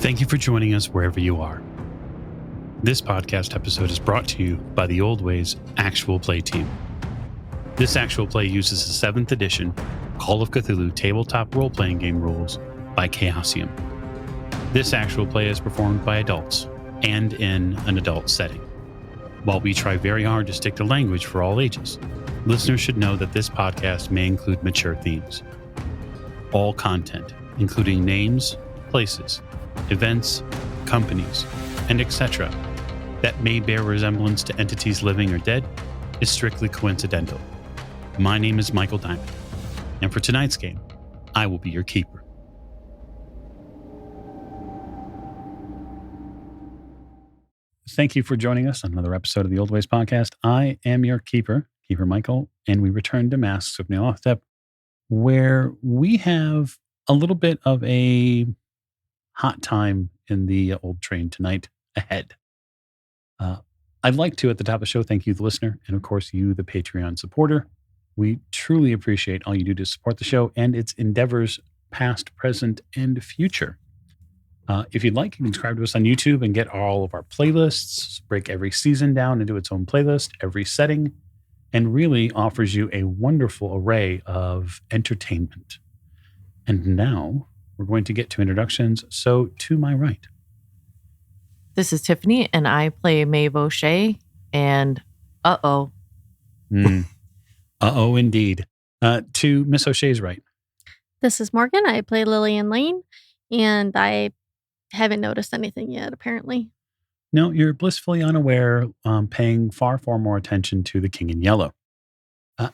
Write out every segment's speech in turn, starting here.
Thank you for joining us wherever you are. This podcast episode is brought to you by the Old Ways Actual Play team. This actual play uses the 7th edition Call of Cthulhu tabletop role-playing game rules by Chaosium. This actual play is performed by adults and in an adult setting. While we try very hard to stick to language for all ages, listeners should know that this podcast may include mature themes. All content, including names, places, events, companies, and etc., that may bear resemblance to entities living or dead, is strictly coincidental. My name is Michael Diamond, and for tonight's game, I will be your keeper. Thank you for joining us on another episode of the Old Ways Podcast. I am your keeper, Keeper Michael, and we return to Masks of Nyarlathotep, where we have a little bit of a hot time in the old train tonight ahead. I'd like to, at the top of the show, thank you, the listener, and of course, you, the Patreon supporter. We truly appreciate all you do to support the show and its endeavors, past, present, and future. If you'd like, you can subscribe to us on YouTube and get all of our playlists, break every season down into its own playlist, every setting, and really offers you a wonderful array of entertainment. And now we're going to get to introductions. So to my right. This is Tiffany, and I play Maeve O'Shea, and uh-oh. Uh-oh, indeed. To Miss O'Shea's right. This is Morgan. I play Lillian Lane, and I haven't noticed anything yet, apparently. No, you're blissfully unaware, paying far more attention to the King in Yellow.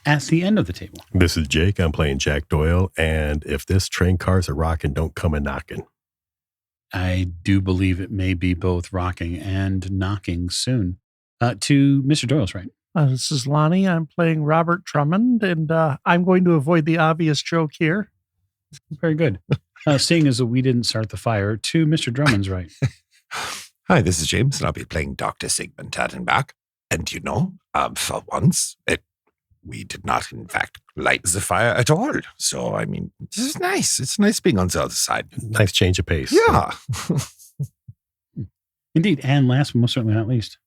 At the end of the table. This is Jake. I'm playing Jack Doyle, and if this train car's a rockin', don't come a knockin'. I do believe it may be both rocking and knocking soon. To Mr. Doyle's right. This is Lonnie. I'm playing Robert Drummond, and I'm going to avoid the obvious joke here. Very good. Seeing as we didn't start the fire, to Mr. Drummond's right. Hi, this is James, and I'll be playing Dr. Sigmund Tattenbach. And for once, we did not, in fact, light the fire at all. So, I mean, this is nice. It's nice being on the other side. Nice change of pace. Yeah. Indeed. And last but most certainly not least.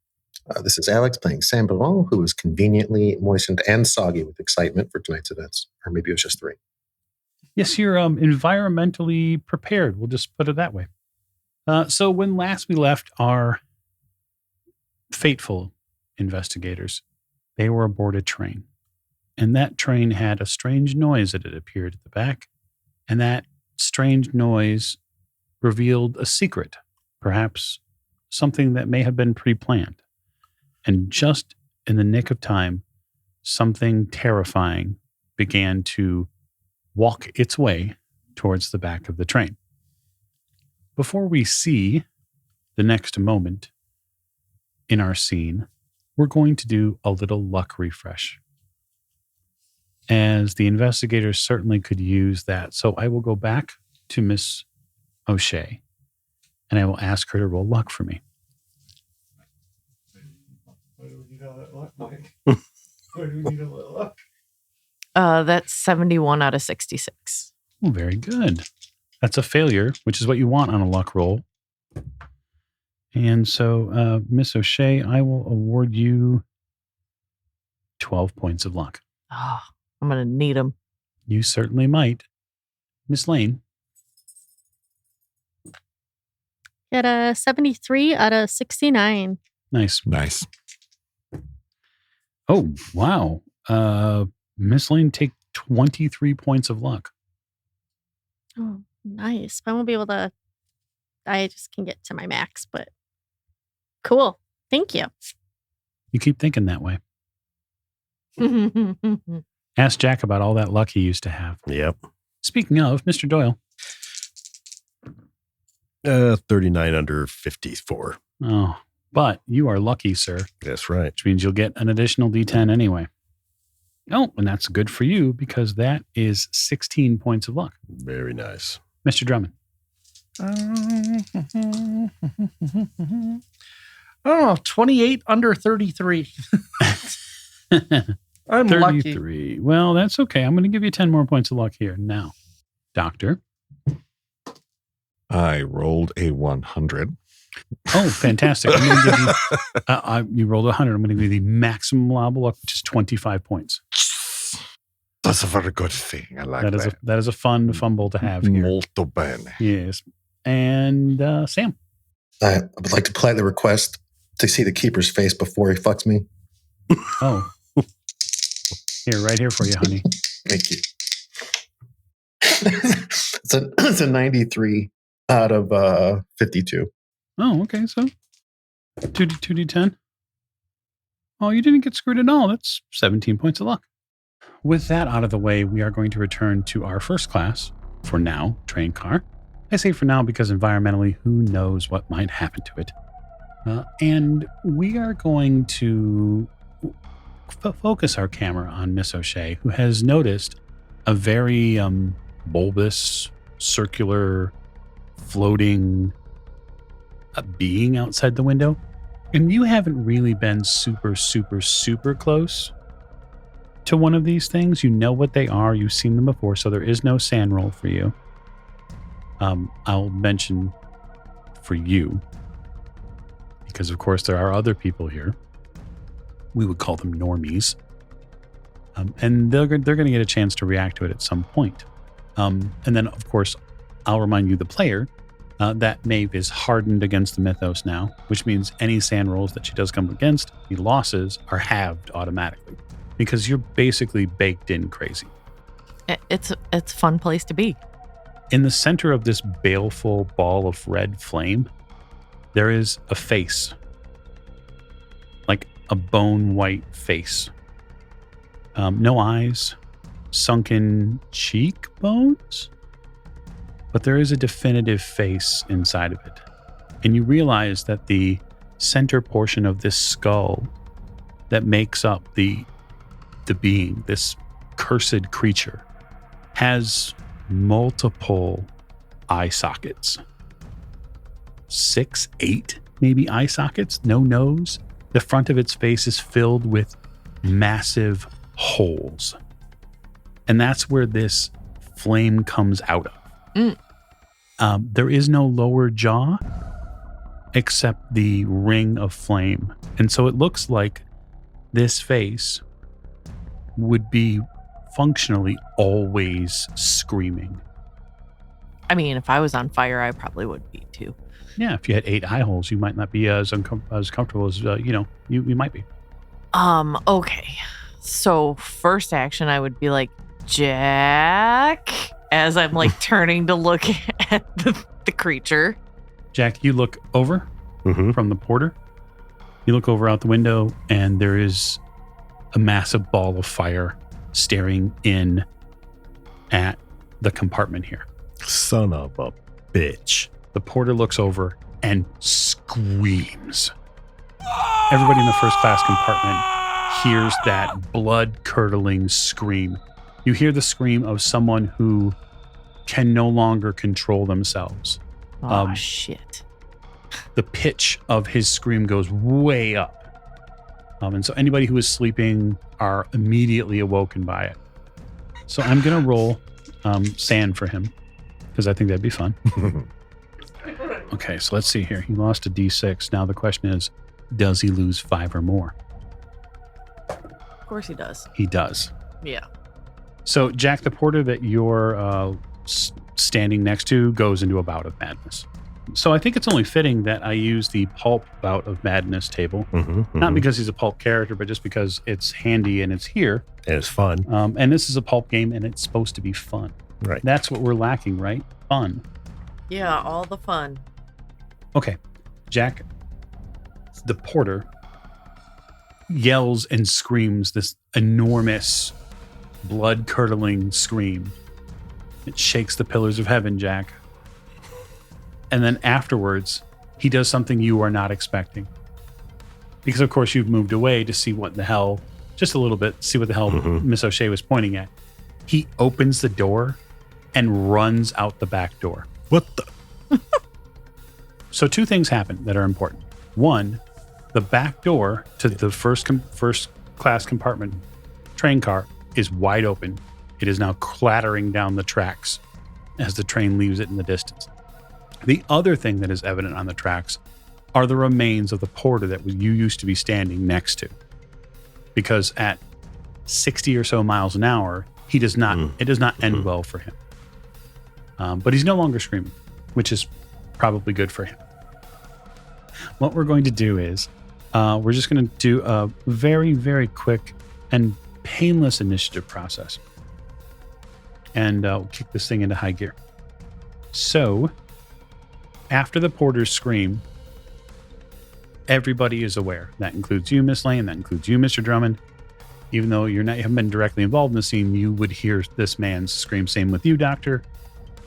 This is Alex playing Sam Ballon, who is conveniently moistened and soggy with excitement for tonight's events. Or maybe it was just 3. Yes, you're environmentally prepared. We'll just put it that way. So when last we left our fateful investigators, they were aboard a train. And that train had a strange noise that had appeared at the back. And that strange noise revealed a secret, perhaps something that may have been pre-planned. And just in the nick of time, something terrifying began to walk its way towards the back of the train. Before we see the next moment in our scene, we're going to do a little luck refresh, as the investigators certainly could use that. So I will go back to Miss O'Shea, and I will ask her to roll luck for me. Why do we need all that luck, Mike? Why do we need all that luck? That's 71 out of 66. Oh, very good. That's a failure, which is what you want on a luck roll. And so, Miss O'Shea, I will award you 12 points of luck. Oh, I'm going to need them. You certainly might. Miss Lane. Got a 73 out of 69. Nice. Nice. Oh, wow. Miss Lane, take 23 points of luck. Oh, nice. I won't be able to. I just can get to my max, but cool. Thank you. You keep thinking that way. Ask Jack about all that luck he used to have. Yep. Speaking of, Mr. Doyle. 39 under 54. Oh, but you are lucky, sir. That's right. Which means you'll get an additional D10 anyway. Oh, and that's good for you because that is 16 points of luck. Very nice. Mr. Drummond. Oh, 28 under 33. I'm 33. lucky. Well, that's okay. I'm going to give you 10 more points of luck here. Now, Doctor. I rolled a 100. Oh, fantastic. I'm going to give you, you rolled 100. I'm going to give you the maximum allowable up, which is 25 points. That's a very good thing. I like that. That is a fun fumble to have here. Molto bene. Yes. And Sam. I would like to politely request to see the keeper's face before he fucks me. Oh. Here, right here for you, honey. Thank you. It's a 93 out of 52. Oh, okay. So 2d10. Oh, you didn't get screwed at all. That's 17 points of luck. With that out of the way, we are going to return to our first class, for now, train car. I say for now because environmentally, who knows what might happen to it. And we are going to focus our camera on Miss O'Shea, who has noticed a very bulbous, circular, floating being outside the window. And you haven't really been super, super, super close to one of these things. You know what they are. You've seen them before, so there is no sand roll for you. I'll mention for you, because of course there are other people here. We would call them normies. And they're going to get a chance to react to it at some point. And then, of course, I'll remind you, the player, that Maeve is hardened against the mythos now, which means any sand rolls that she does come against, the losses are halved automatically, because you're basically baked in crazy. It's a fun place to be. In the center of this baleful ball of red flame, there is a face, like a bone white face. No eyes, sunken cheekbones, but there is a definitive face inside of it. And you realize that the center portion of this skull that makes up the being, this cursed creature, has multiple eye sockets. 6, 8 maybe eye sockets, no nose. The front of its face is filled with massive holes. And that's where this flame comes out of. There is no lower jaw except the ring of flame. And so it looks like this face would be functionally always screaming. I mean, if I was on fire, I probably would be too. Yeah, if you had 8 eye holes, you might not be as comfortable as, you might be. Okay. So first action, I would be like, Jack, as I'm like turning to look at the creature. Jack, you look over from the porter. You look over out the window, and there is a massive ball of fire staring in at the compartment here. Son of a bitch. The porter looks over and screams. Everybody in the first class compartment hears that blood-curdling scream. You hear the scream of someone who can no longer control themselves. Oh, shit. The pitch of his scream goes way up. And so anybody who is sleeping are immediately awoken by it. So I'm going to roll sand for him, because I think that'd be fun. Okay, so let's see here. He lost a D6. Now the question is, does he lose 5 or more? Of course he does. He does. Yeah. So Jack, the porter that you're standing next to goes into a bout of madness. So I think it's only fitting that I use the pulp bout of madness table. Not because he's a pulp character, but just because it's handy and it's here. And it's fun. And this is a pulp game, and it's supposed to be fun. Right. That's what we're lacking, right? Fun. Yeah, all the fun. Okay. Jack, the porter, yells and screams this enormous, blood-curdling scream. It shakes the pillars of heaven, Jack. And then afterwards, he does something you are not expecting. Because, of course, you've moved away to see what the hell, just a little bit, see what the hell Miss O'Shea was pointing at. He opens the door and runs out the back door. What the? So 2 things happen that are important. 1, the back door to the first class compartment train car is wide open. It is now clattering down the tracks as the train leaves it in the distance. The other thing that is evident on the tracks are the remains of the porter that you used to be standing next to. Because at 60 or so miles an hour, it does not end well for him. But he's no longer screaming, which is probably good for him. What we're going to do is we're just going to do a very, very quick and painless initiative process. And we'll kick this thing into high gear. So, after the porters scream, everybody is aware. That includes you, Miss Lane. That includes you, Mr. Drummond. Even though you haven't been directly involved in the scene, you would hear this man's scream. Same with you, Doctor.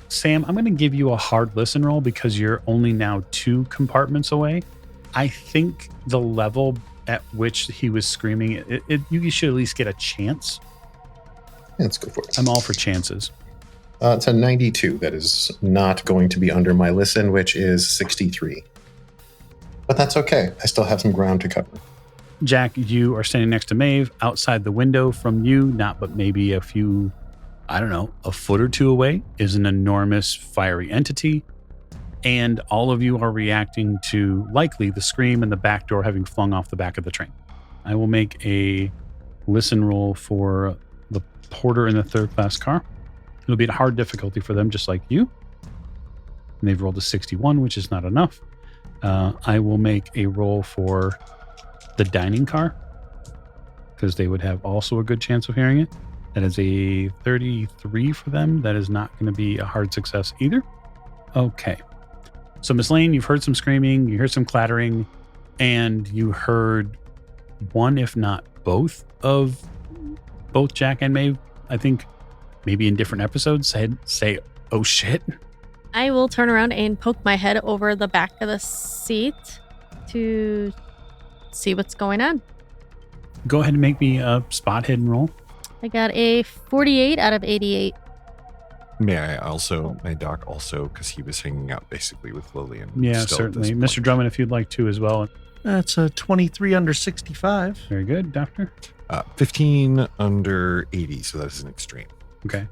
Sam, I'm going to give you a hard listen roll because you're only now 2 compartments away. I think the level at which he was screaming, you should at least get a chance. Yeah, let's go for it. I'm all for chances. It's a 92. That is not going to be under my listen, which is 63. But that's okay. I still have some ground to cover. Jack, you are standing next to Maeve. Outside the window from you, not but maybe a few, a foot or 2 away, is an enormous fiery entity. And all of you are reacting to likely the scream and the back door having flung off the back of the train. I will make a listen roll for the porter in the 3rd class car. It'll be at hard difficulty for them, just like you. And they've rolled a 61, which is not enough. I will make a roll for the dining car, because they would have also a good chance of hearing it. That is a 33 for them. That is not going to be a hard success either. Okay. So, Miss Lane, you've heard some screaming, you heard some clattering, and you heard one, if not both Jack and Maeve, I think, maybe in different episodes, say, "Oh shit." I will turn around and poke my head over the back of the seat to see what's going on. Go ahead and make me a spot hidden roll. I got a 48 out of 88. May Doc also, because he was hanging out basically with Lillian. Yeah, still certainly. at this Mr. point. Drummond, if you'd like to as well. That's a 23 under 65. Very good, Doctor. 15 under 80, so that's an extreme. Okay.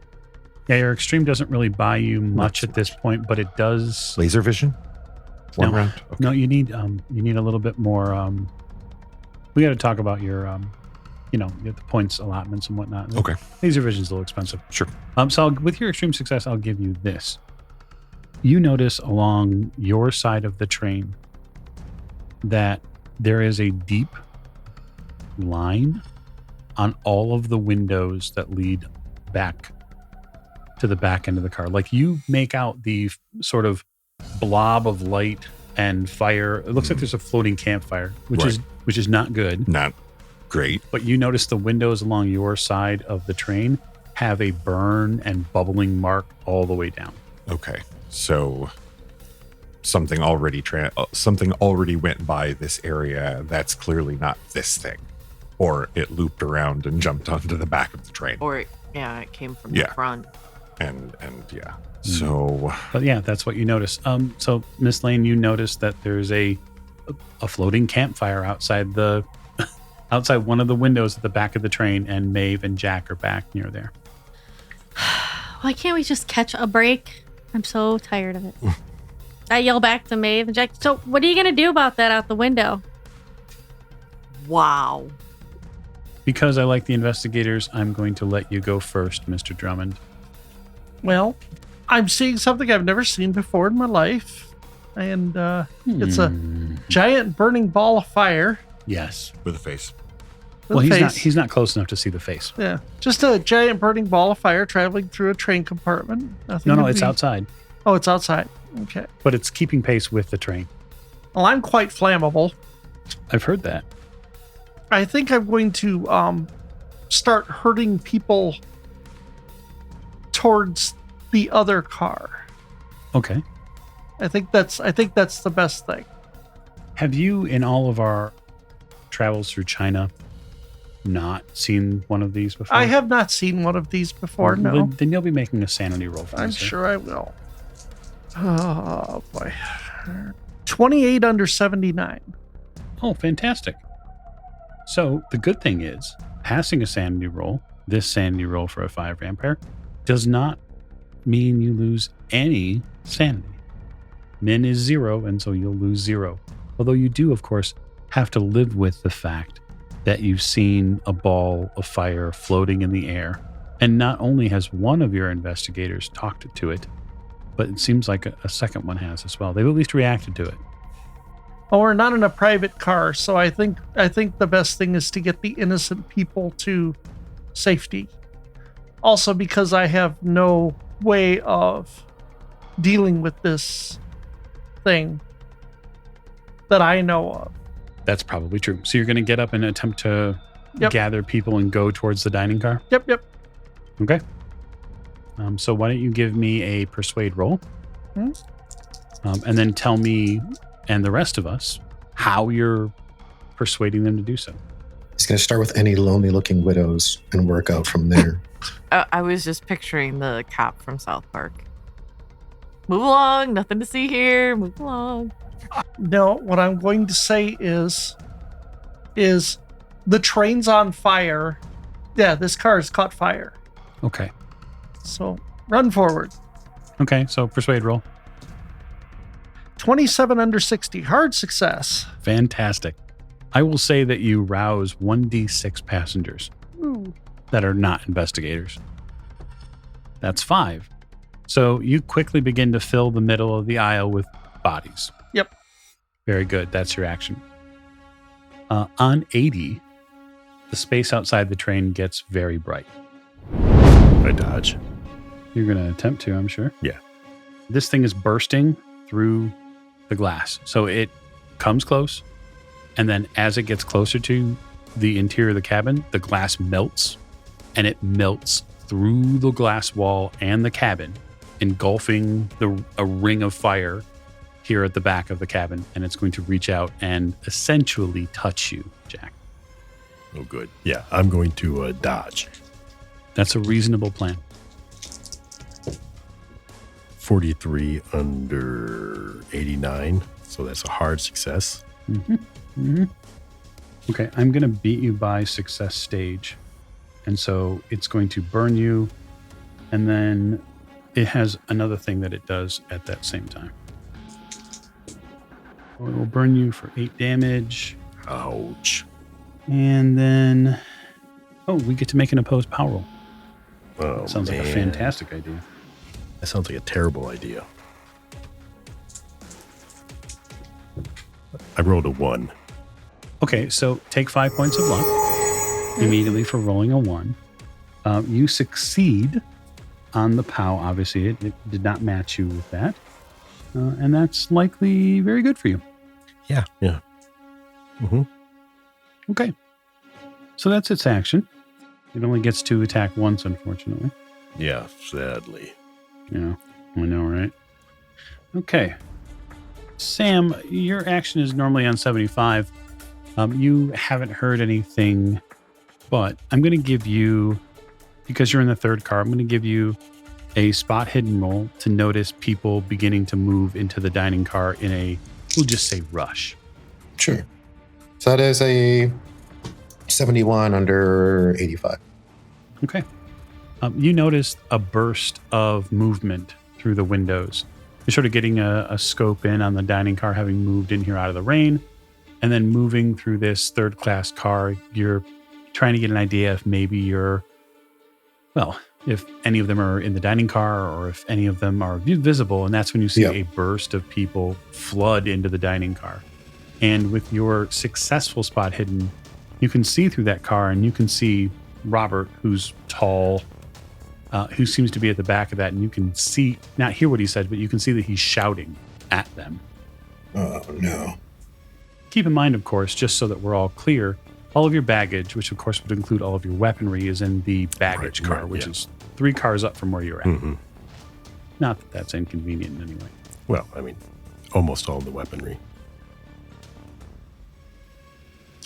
Yeah, your extreme doesn't really buy you much Not at this point, but it does. Laser vision? One No. round? Okay. No, you need a little bit more. We got to talk about your the points allotments and whatnot. Okay. Laser vision's a little expensive. Sure. So with your extreme success, I'll give you this. You notice along your side of the train that there is a deep line on all of the windows that lead back to the back end of the car. Like, you make out the sort of blob of light and fire. It looks like there's a floating campfire, which is not good. Not great. But you notice the windows along your side of the train have a burn and bubbling mark all the way down. Okay. So something already went by this area that's clearly not this thing. Or it looped around and jumped onto the back of the train. Or, yeah, it came from the front. And yeah. So, but yeah, that's what you notice. So Miss Lane, you notice that there's a floating campfire outside one of the windows at the back of the train, and Maeve and Jack are back near there. Why can't we just catch a break? I'm so tired of it. I yell back to Maeve and Jack, so what are you going to do about that out the window? Wow. Because I like the investigators, I'm going to let you go first, Mr. Drummond. Well, I'm seeing something I've never seen before in my life. And it's a giant burning ball of fire. Yes. with a face. with a face. He's not close enough to see the face. Yeah. Just a giant burning ball of fire traveling through a train compartment. No, it's outside. Oh, it's outside. Okay. But it's keeping pace with the train. Well, I'm quite flammable. I've heard that. I think I'm going to start herding people towards the other car. Okay. I think that's the best thing. Have you, in all of our travels through China, not seen one of these before? I have not seen one of these before, no. Then you'll be making a sanity roll for I'm this. sure I will. Oh, boy. 28 under 79. Oh, fantastic. So the good thing is, passing a sanity roll, this sanity roll for a 5 vampire, does not mean you lose any sanity. Min is 0, and so you'll lose 0. Although you do, of course, have to live with the fact that you've seen a ball of fire floating in the air. And not only has one of your investigators talked to it, but it seems like a second one has as well. They've at least reacted to it. Well, we're not in a private car, so I think the best thing is to get the innocent people to safety. Also, because I have no way of dealing with this thing that I know of. That's probably true. So you're going to get up and attempt to Yep. gather people and go towards the dining car? Yep. Okay. So why don't you give me a persuade roll? And then tell me and the rest of us how you're persuading them to do so. He's going to start with any lonely looking widows and work out from there. I was just picturing the cop from South Park. Move along, nothing to see here. Move along. No, what I'm going to say is the train's on fire. Yeah, this car has caught fire. Okay. So run forward. Okay, so persuade roll. 27 under 60. Hard success. Fantastic. I will say that you rouse 1d6 passengers that are not investigators. That's 5. So you quickly begin to fill the middle of the aisle with bodies. Yep. Very good. That's your action. On 80, the space outside the train gets very bright. I dodge. You're going to attempt to, I'm sure. Yeah. This thing is bursting through the glass. So it comes close, and then as it gets closer to the interior of the cabin, the glass melts, and it melts through the glass wall and the cabin, engulfing a ring of fire here at the back of the cabin, and it's going to reach out and essentially touch you, Jack. Oh, good. Yeah, I'm going to dodge. That's a reasonable plan. 43 under 89. So that's a hard success. Okay, I'm going to beat you by success stage. And so it's going to burn you. And then it has another thing that it does at that same time. So it will burn you for 8 damage. Ouch. And then, we get to make an opposed power roll. Oh, Sounds like a man. fantastic idea. That sounds like a terrible idea. I rolled a 1. Okay, so take 5 points of luck immediately for rolling a 1. You succeed on the POW. Obviously, it did not match you with that. And that's likely very good for you. Yeah. Mm-hmm. Okay. So that's its action. It only gets to attack once, unfortunately. Yeah, sadly. Yeah, I know, right? Okay. Sam, your action is normally on 75. You haven't heard anything, but I'm going to give you, because you're in the third car, I'm going to give you a spot hidden roll to notice people beginning to move into the dining car in a, we'll just say, rush. Sure. So that is a 71 under 85. Okay. You notice a burst of movement through the windows. You're sort of getting a scope in on the dining car, having moved in here out of the rain, and then moving through this third-class car. You're trying to get an idea if maybe if any of them are in the dining car or if any of them are visible, and that's when you see a burst of people flood into the dining car. And with your successful spot hidden, you can see through that car, and you can see Robert, who's tall, who seems to be at the back of that, and you can see, not hear what he said, but you can see that he's shouting at them. Oh, no. Keep in mind, of course, just so that we're all clear, all of your baggage, which of course would include all of your weaponry, is in the baggage car, which is 3 cars up from where you're at. Mm-hmm. Not that that's inconvenient in any way. Well, I mean, almost all the weaponry.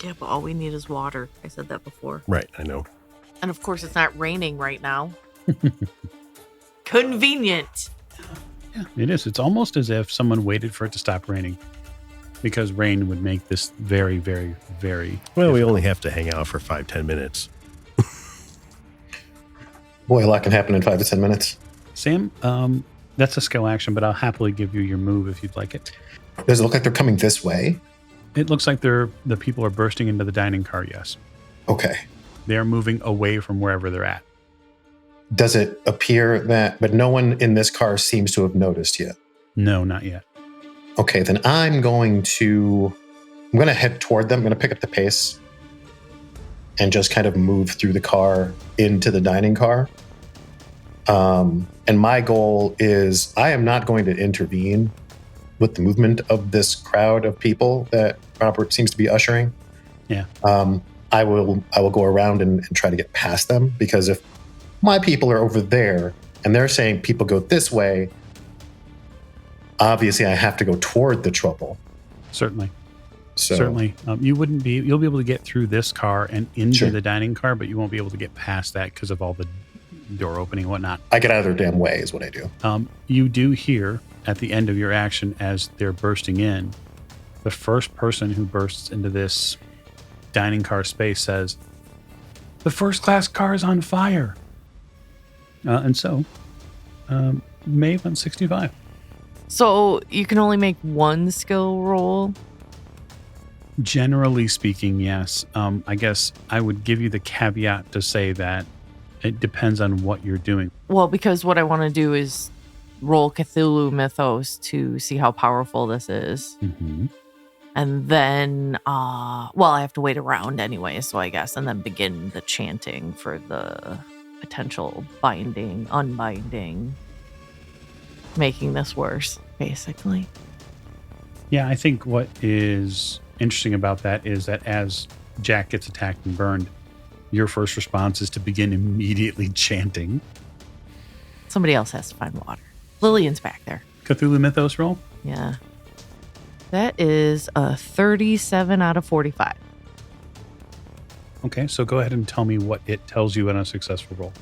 Yeah, but all we need is water. I said that before. Right, I know. And of course, it's not raining right now. Convenient. Yeah, it is. It's almost as if someone waited for it to stop raining, because rain would make this very, very, very Well, we difficult. only have to hang out for 5-10 minutes. Boy, a lot can happen in 5 to 10 minutes. Sam, That's a skill action, but I'll happily give you your move if you'd like it. Does it look like they're coming this way? It looks like the people are bursting into the dining car, yes. Okay. They're moving away from wherever they're at. Does it appear that, but no one in this car seems to have noticed yet? No, not yet. Okay, then I'm going to head toward them. I'm going to pick up the pace and just kind of move through the car into the dining car. And my goal is I am not going to intervene with the movement of this crowd of people that Robert seems to be ushering. Yeah. I will go around and try to get past them, because if my people are over there and they're saying people go this way, obviously I have to go toward the trouble. Certainly. So, Certainly. You'll be able to get through this car and into Sure. the dining car, but you won't be able to get past that because of all the door opening and whatnot. I get out of their damn way is what I do. You do hear at the end of your action, as they're bursting in, the first person who bursts into this dining car space says, "The first class car is on fire." And so, Maeve on 65. So you can only make one skill roll? Generally speaking, yes. I guess I would give you the caveat to say that it depends on what you're doing. Well, because what I want to do is roll Cthulhu Mythos to see how powerful this is. Mm-hmm. And then, I have to wait around anyway, so I guess, and then begin the chanting for the potential binding, unbinding, making this worse, basically. Yeah, I think what is interesting about that is that as Jack gets attacked and burned, your first response is to begin immediately chanting. Somebody else has to find water. Lillian's back there. Cthulhu Mythos roll? Yeah. That is a 37 out of 45. Okay, so go ahead and tell me what it tells you on a successful roll.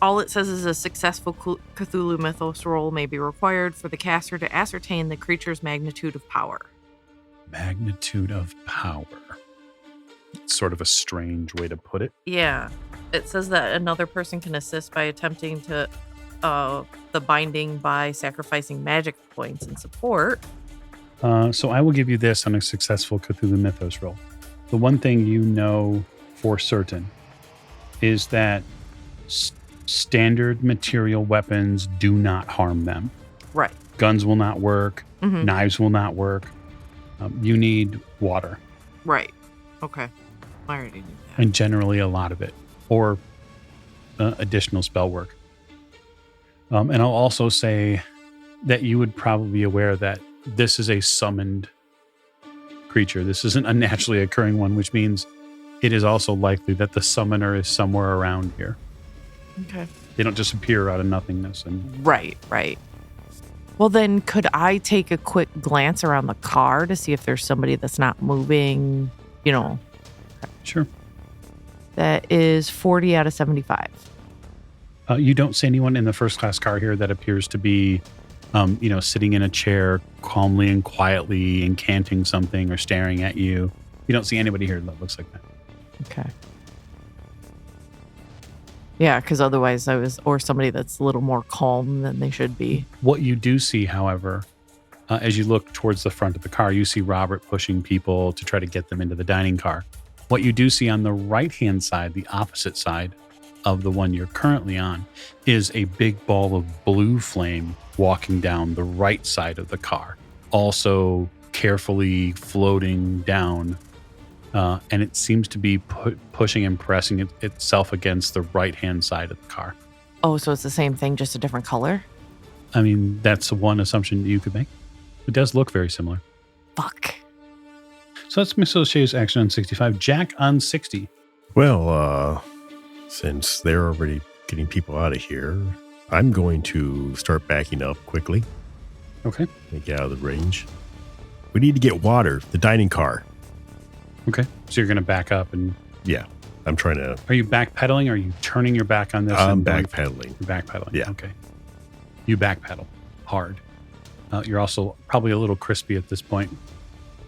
All it says is a successful Cthulhu Mythos roll may be required for the caster to ascertain the creature's magnitude of power. Magnitude of power. It's sort of a strange way to put it. Yeah. It says that another person can assist by attempting to the binding by sacrificing magic points in support. So I will give you this on a successful Cthulhu Mythos roll. The one thing you know for certain is that standard material weapons do not harm them. Right. Guns will not work. Mm-hmm. Knives will not work. You need water. Right. Okay. I already knew that. And generally a lot of it. Or additional spell work. And I'll also say that you would probably be aware that this is a summoned creature. This isn't a naturally occurring one, which means it is also likely that the summoner is somewhere around here. Okay. They don't just appear out of nothingness. And Right. Well, then could I take a quick glance around the car to see if there's somebody that's not moving, Sure. That is 40 out of 75. You don't see anyone in the first class car here that appears to be, sitting in a chair calmly and quietly incanting something or staring at you. You don't see anybody here that looks like that. Okay. Yeah, because otherwise or somebody that's a little more calm than they should be. What you do see, however, as you look towards the front of the car, you see Robert pushing people to try to get them into the dining car. What you do see on the right-hand side, the opposite side of the one you're currently on, is a big ball of blue flame walking down the right side of the car, also carefully floating down. And it seems to be pushing and pressing itself against the right-hand side of the car. Oh, so it's the same thing, just a different color? I mean, that's one assumption you could make. It does look very similar. Fuck. So that's Miss O'Shea's action on 65. Jack on 60. Well, since they're already getting people out of here, I'm going to start backing up quickly Okay. and get out of the range. We need to get water, the dining car. Okay. So you're going to back up and... Yeah, I'm trying to... Are you backpedaling or are you turning your back on this? I'm and going- backpedaling. You're backpedaling. Yeah. Okay. You backpedal hard. You're also probably a little crispy at this point.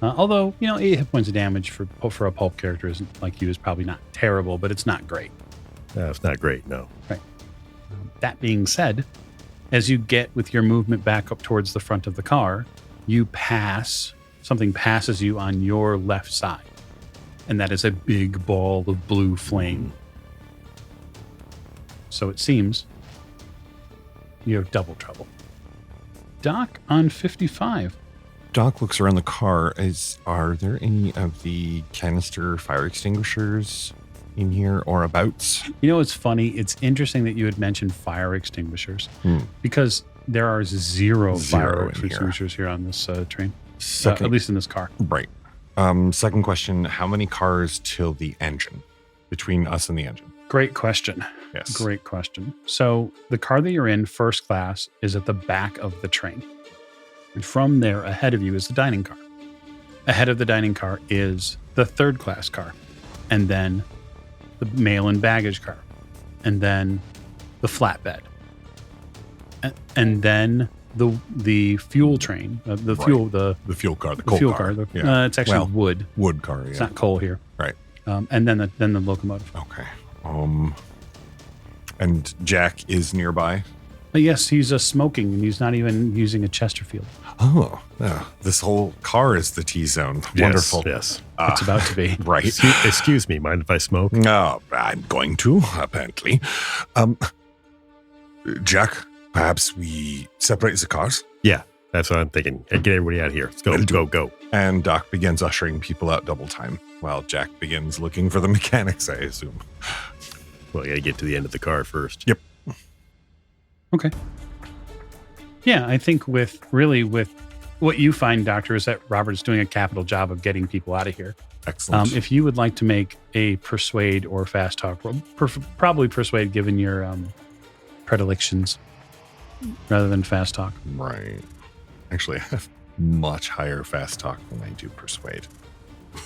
Although, 8 hit points of damage for a pulp character isn't like you is probably not terrible, but it's not great. It's not great, no. That being said, As you get with your movement back up towards the front of the car, something passes you on your left side. And that is a big ball of blue flame. So it seems you have double trouble. Doc on 55. Doc looks around the car. Are there any of the canister fire extinguishers in here or abouts? You know, it's funny. It's interesting that you had mentioned fire extinguishers because there are zero fire extinguishers here on this train, at least in this car. Right. Second question, how many cars till the engine, between us and the engine? Great question. Yes. Great question. So the car that you're in, first class, is at the back of the train. And from there, ahead of you is the dining car. Ahead of the dining car is the third class car. And then the mail and baggage car. And then the flatbed. And then the fuel train, the fuel car, the coal car. It's actually wood. Wood car, yeah. It's not coal here. Right. And then the locomotive. Okay. And Jack is nearby. Yes, he's smoking, and he's not even using a Chesterfield. Oh, yeah. This whole car is the T-zone. Wonderful. Yes. It's about to be. Right. Excuse me, mind if I smoke? No, I'm going to, apparently. Jack, perhaps we separate the cars? Yeah, that's what I'm thinking. Get everybody out of here. Let's go. And Doc begins ushering people out double time, while Jack begins looking for the mechanics, I assume. Well, you got to get to the end of the car first. Yep. Okay. Yeah, I think with what you find, Doctor, is that Robert's doing a capital job of getting people out of here. Excellent. If you would like to make a persuade or fast talk, probably persuade given your predilections rather than fast talk. Right. Actually, I have much higher fast talk than I do persuade.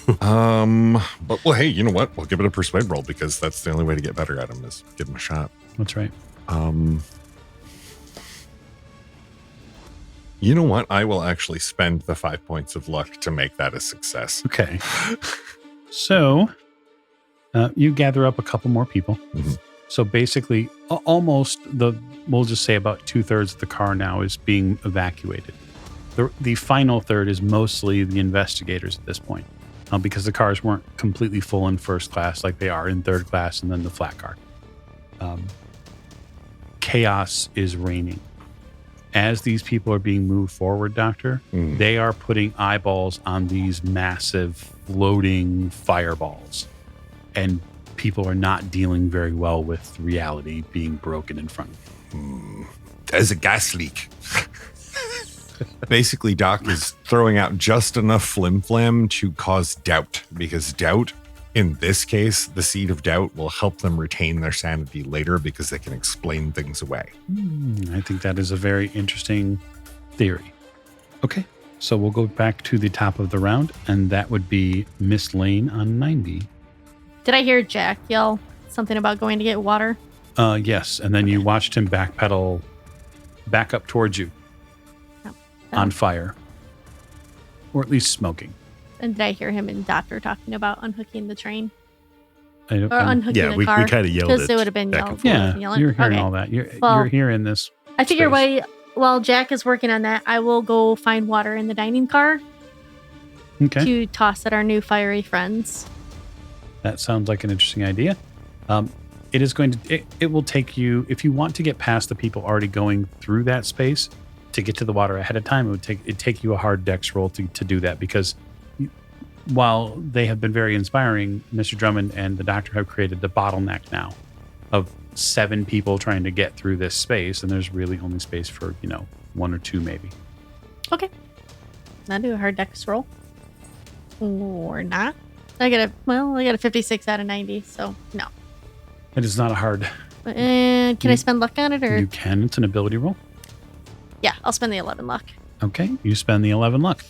But hey, you know what? We'll give it a persuade roll because that's the only way to get better at him is give him a shot. That's right. You know what? I will actually spend the 5 points of luck to make that a success. Okay. So you gather up a couple more people. Mm-hmm. So basically, we'll just say about 2/3 of the car now is being evacuated. The final third is mostly the investigators at this point, because the cars weren't completely full in first class like they are in third class and then the flat car. Chaos is reigning. As these people are being moved forward, Doctor, they are putting eyeballs on these massive floating fireballs. And people are not dealing very well with reality being broken in front of them. There's a gas leak. Basically, Doc is throwing out just enough flim-flam to cause doubt, because doubt, in this case, the seed of doubt will help them retain their sanity later because they can explain things away. I think that is a very interesting theory. Okay, so we'll go back to the top of the round, and that would be Miss Lane on 90. Did I hear Jack yell something about going to get water? Yes, and then you watched him backpedal back up towards you. On fire. Or at least smoking. And did I hear him and Doctor talking about unhooking the train? Unhooking the car? We kind of yelled it. Because it would have been yelled. Yeah, you're hearing all that. You're hearing this. I figure while Jack is working on that, I will go find water in the dining car to toss at our new fiery friends. That sounds like an interesting idea. It is going to. It will take you, if you want to get past the people already going through that space, to get to the water ahead of time. It'd take you a hard dex roll to do that, because while they have been very inspiring, Mr. Drummond and the Doctor have created the bottleneck now of 7 people trying to get through this space, and there's really only space for 1 or 2 maybe. Okay, I'll do a hard dex roll, or not. I got a 56 out of 90, so no. It is not a hard. And can I spend luck on it, or you can? It's an ability roll. Yeah, I'll spend the 11 luck. Okay, you spend the 11 luck.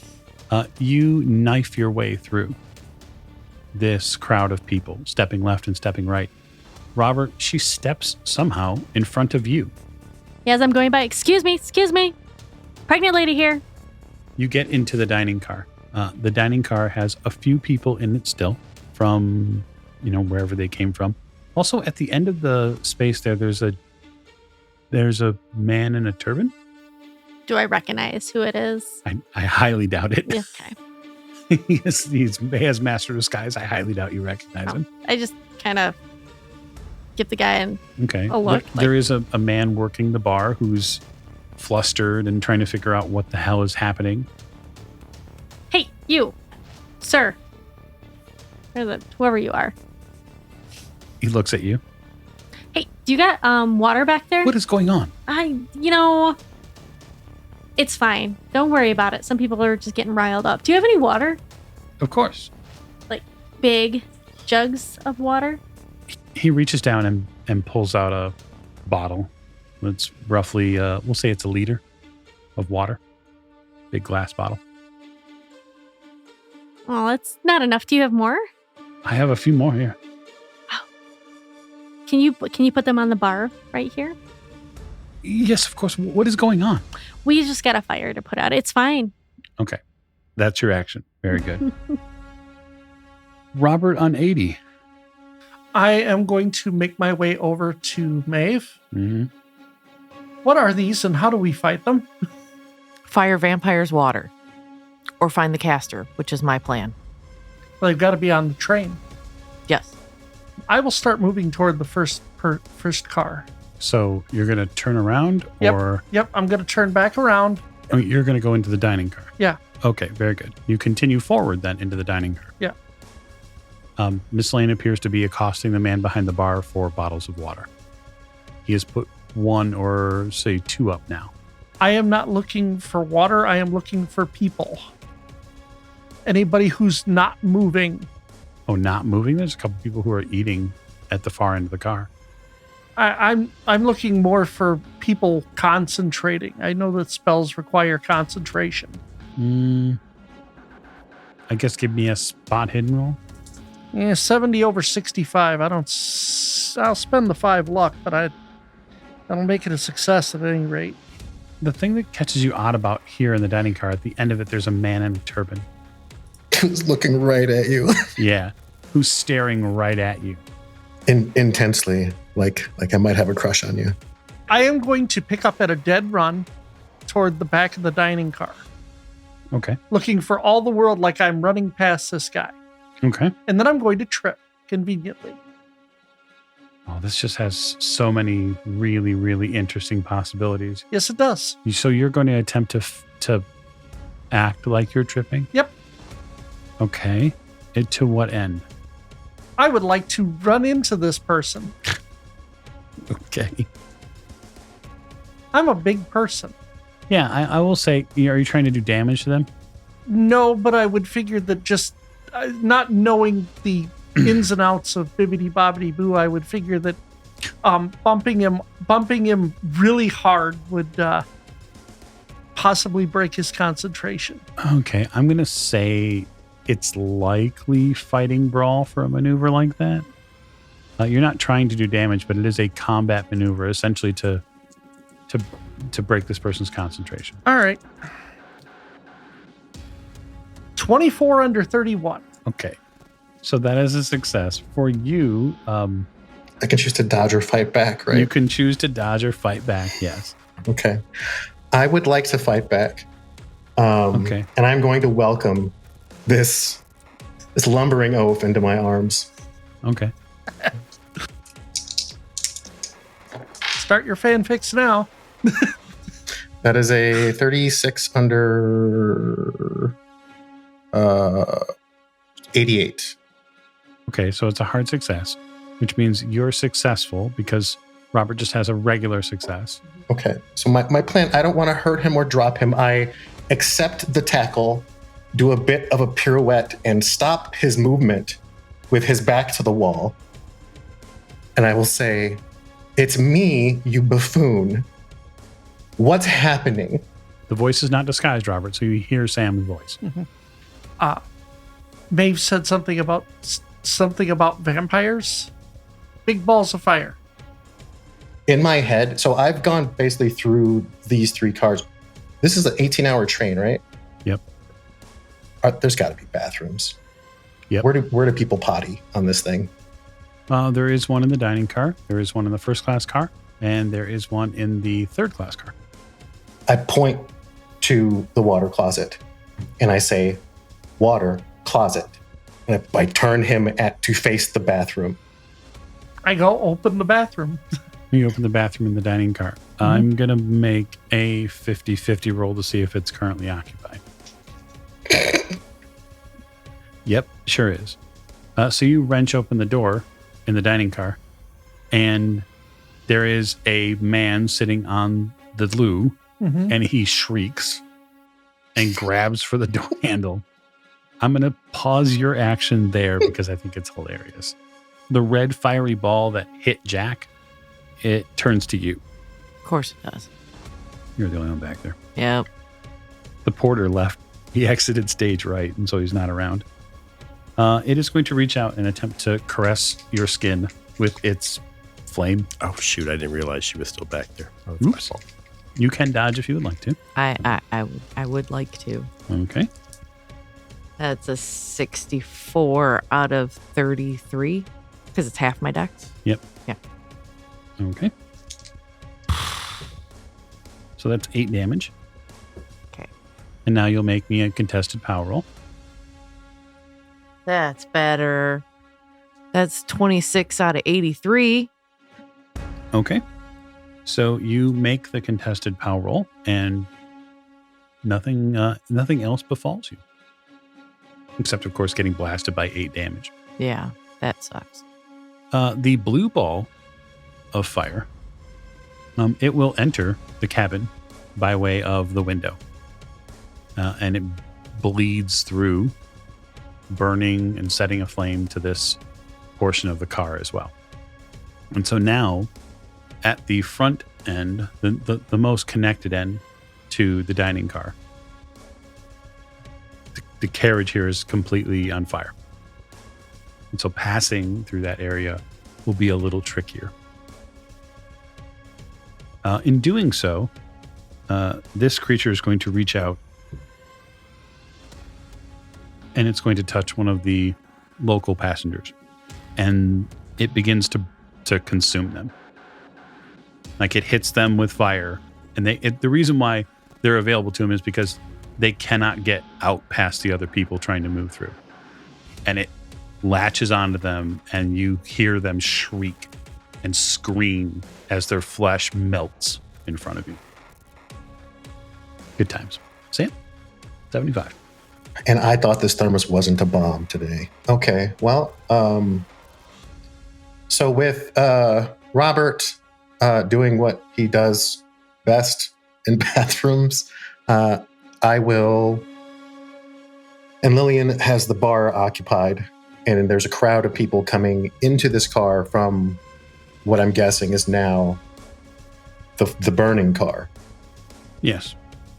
You knife your way through this crowd of people, stepping left and stepping right. Robert, she steps somehow in front of you. Yeah, as I'm going by, excuse me, pregnant lady here. You get into the dining car. The dining car has a few people in it still from, wherever they came from. Also, at the end of the space there's There's a man in a turban? Do I recognize who it is? I highly doubt it. Yeah, okay. he has Master Disguise. I highly doubt you recognize him. I just kind of give the guy an Okay. a look. There is a man working the bar who's flustered and trying to figure out what the hell is happening. Hey, you, sir. Or whoever you are. He looks at you. Hey, do you got water back there? What is going on? It's fine. Don't worry about it. Some people are just getting riled up. Do you have any water? Of course. Like big jugs of water? He reaches down and pulls out a bottle. It's roughly, we'll say it's a liter of water. Big glass bottle. Well, that's not enough. Do you have more? I have a few more here. Can you put them on the bar right here? Yes, of course. What is going on? We just got a fire to put out. It's fine. Okay. That's your action. Very good. Robert on 80. I am going to make my way over to Maeve. Mm-hmm. What are these and how do we fight them? Fire vampires' water. Or find the caster, which is my plan. Well, they've got to be on the train. Yes. I will start moving toward the first car. So you're going to turn around Yep. or Yep, I'm going to turn back around. you're going to go into the dining car? Yeah. Okay, very good. You continue forward then into the dining car. Yeah. Miss Lane appears to be accosting the man behind the bar for bottles of water. He has put one or say two up now. I am not looking for water. I am looking for people. Anybody who's not moving. Oh, not moving? There's a couple people who are eating at the far end of the car. I'm looking more for people concentrating. I know that spells require concentration. I guess give me a spot hidden roll. Yeah, 70 over 65. I'll spend the 5 luck, but I'll make it a success at any rate. The thing that catches you odd about here in the dining car, at the end of it, there's a man in a turban. Who's looking right at you. Yeah. Who's staring right at you. Intensely, like I might have a crush on you. I am going to pick up at a dead run toward the back of the dining car, Okay. looking for all the world like I'm running past this guy. Okay. And then I'm going to trip conveniently. Oh, this just has so many really, really interesting possibilities. Yes, it does. So you're going to attempt to act like you're tripping? Yep. Okay. To what end? I would like to run into this person. Okay. I'm a big person. Yeah, I will say, are you trying to do damage to them? No, but I would figure that just not knowing the ins and outs of Bibbidi Bobbidi Boo, I would figure that bumping him really hard would possibly break his concentration. Okay, I'm going to say it's likely fighting brawl for a maneuver like that. You're not trying to do damage, but it is a combat maneuver, essentially to break this person's concentration. All right. 24 under 31. Okay. So that is a success. For you, I can choose to dodge or fight back, right? you can choose to dodge or fight back, yes. Okay. I would like to fight back. Okay. And I'm going to welcome this lumbering oaf into my arms. Okay. Start your fanfics now. That is a 36 under 88. Okay, so it's a hard success, which means you're successful because Robert just has a regular success. Okay. So my plan, I don't want to hurt him or drop him. I accept the tackle, do a bit of a pirouette, and stop his movement with his back to the wall. And I will say, "It's me, you buffoon. What's happening?" The voice is not disguised, Robert, so you hear Sam's voice. Maeve said something about vampires. Big balls of fire. In my head, so I've gone basically through these 3 cars. This is an 18-hour train, right? Yep. There's got to be bathrooms. Yep. Where do people potty on this thing? There is one in the dining car. There is one in the first class car. And there is one in the third class car. I point to the water closet and I say, water closet. And I turn him to face the bathroom. I go open the bathroom. You open the bathroom in the dining car. I'm going to make a 50-50 roll to see if it's currently occupied. Yep, sure is. So you wrench open the door in the dining car, and there is a man sitting on the loo, and he shrieks and grabs for the door handle. I'm going to pause your action there because I think it's hilarious. The red fiery ball that hit Jack, it turns to you. Of course it does. You're the only one back there. Yep. The porter left. He exited stage right, and so he's not around. It is going to reach out and attempt to caress your skin with its flame. Oh, shoot. I didn't realize she was still back there. Oh, that's my Oops. fault. You can dodge if you would like to. I would like to. Okay. That's a 64 out of 33 because it's half my dex. Yep. Yeah. Okay. So that's 8 damage. Okay. And now you'll make me a contested power roll. That's better. That's 26 out of 83. Okay. So you make the contested power roll, and nothing else befalls you. Except, of course, getting blasted by 8 damage. Yeah, that sucks. The blue ball of fire, it will enter the cabin by way of the window. And it bleeds through, burning and setting aflame to this portion of the car as well. And so now, at the front end, the most connected end to the dining car, the carriage here is completely on fire. And so passing through that area will be a little trickier. In doing so, this creature is going to reach out and it's going to touch one of the local passengers. And it begins to consume them. Like it hits them with fire. And the reason why they're available to them is because they cannot get out past the other people trying to move through. And it latches onto them, and you hear them shriek and scream as their flesh melts in front of you. Good times. Sam? 75. And I thought this thermos wasn't a bomb today. Okay, well, so with Robert doing what he does best in bathrooms, I will... And Lillian has the bar occupied, and there's a crowd of people coming into this car from what I'm guessing is now the burning car. Yes.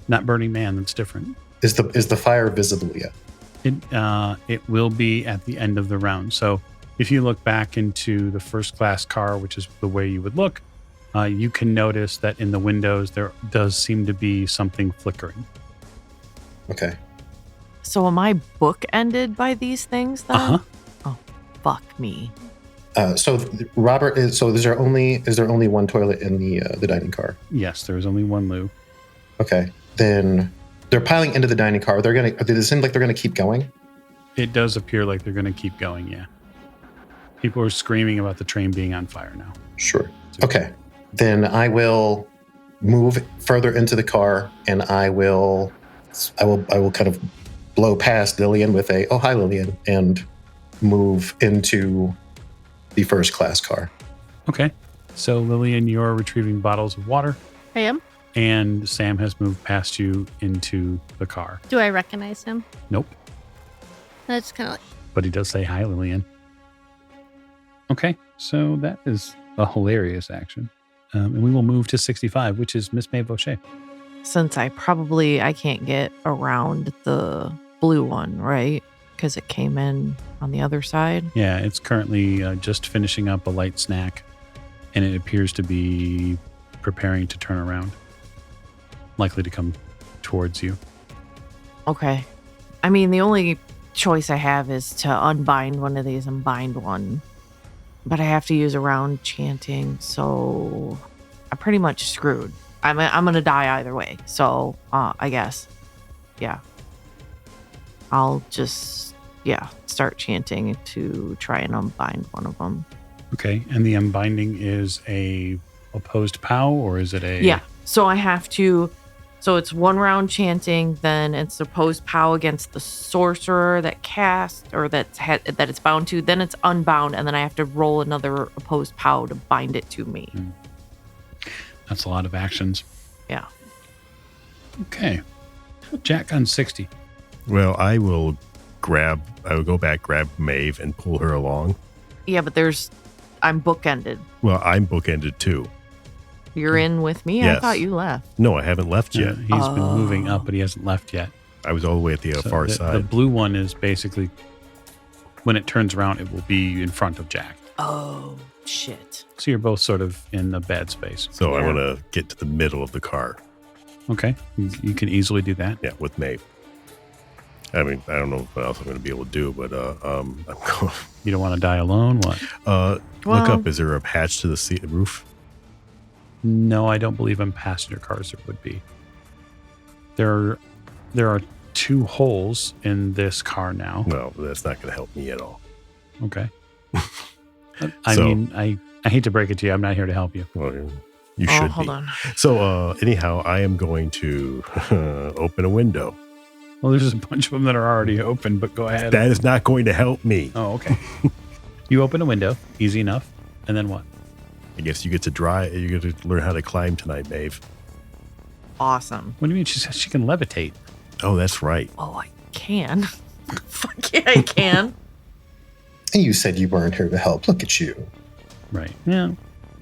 Not Burning Man, that's different. Is the fire visible yet? It will be at the end of the round. So if you look back into the first class car, which is the way you would look, you can notice that in the windows there does seem to be something flickering. Okay. So am I bookended by these things then? Uh-huh. Oh, fuck me. So Robert is there only one toilet in the dining car? Yes, there is only one loo. Okay. Then they're piling into the dining car. Does it seem like they're gonna keep going? It does appear like they're going to keep going, yeah. People are screaming about the train being on fire now. Sure. Okay. Then I will move further into the car, and I will kind of blow past Lillian with a, oh, hi, Lillian, and move into the first class car. Okay. So, Lillian, you're retrieving bottles of water, I am. and Sam has moved past you into the car. Do I recognize him? Nope. That's kind of like, But he does say hi, Lillian. Okay. So, that is a hilarious action. And we will move to 65, which is Miss Mae Vaucher. Since I can't get around the blue one, right? Because it came in on the other side. Yeah, it's currently just finishing up a light snack, and it appears to be preparing to turn around, likely to come towards you. Okay. I mean, the only choice I have is to unbind one of these and bind one. But I have to use a round chanting, so I'm pretty much screwed. I'm gonna die either way. So I guess, yeah. I'll just start chanting to try and unbind one of them. Okay, and the unbinding is a opposed POW, or is it a... Yeah, so I have to... So it's 1 round chanting, then it's opposed POW against the sorcerer that cast, or that it's bound to, then it's unbound, and then I have to roll another opposed POW to bind it to me. That's a lot of actions. Yeah. Okay. Jack on 60. Well, I will go back, grab Maeve, and pull her along. Yeah, but I'm bookended. Well, I'm bookended too. You're in with me? Yes. I thought you left. No, I haven't left yet. He's been moving up, but he hasn't left yet. I was all the way at the far The side. blue one is basically, when it turns around, it will be in front of Jack. Oh, shit. So you're both sort of in a bad space. So I Yeah. want to get to the middle of the car. Okay. You can easily do that. Yeah, with Maeve. I mean, I don't know what else I'm going to be able to do, but I'm going. You don't want to die alone? What? Look Well- up. Is there a hatch to the roof? No, I don't believe in passenger cars there would be. There are 2 holes in this car now. No, that's not going to help me at all. Okay. I So- mean, I hate to break it to you. I'm not here to help you. Well, you should hold be. on. So anyhow, I am going to open a window. Well, there's a bunch of them that are already open, but go ahead. That is not going to help me. Oh, okay. You open a window, easy enough. And then what? I guess you get to learn how to climb tonight, Maeve. Awesome. What do you mean? She says she can levitate. Oh, that's right. Oh, I can. Fuck yeah, I can. And you said you weren't here to help. Look at you. Right. Yeah.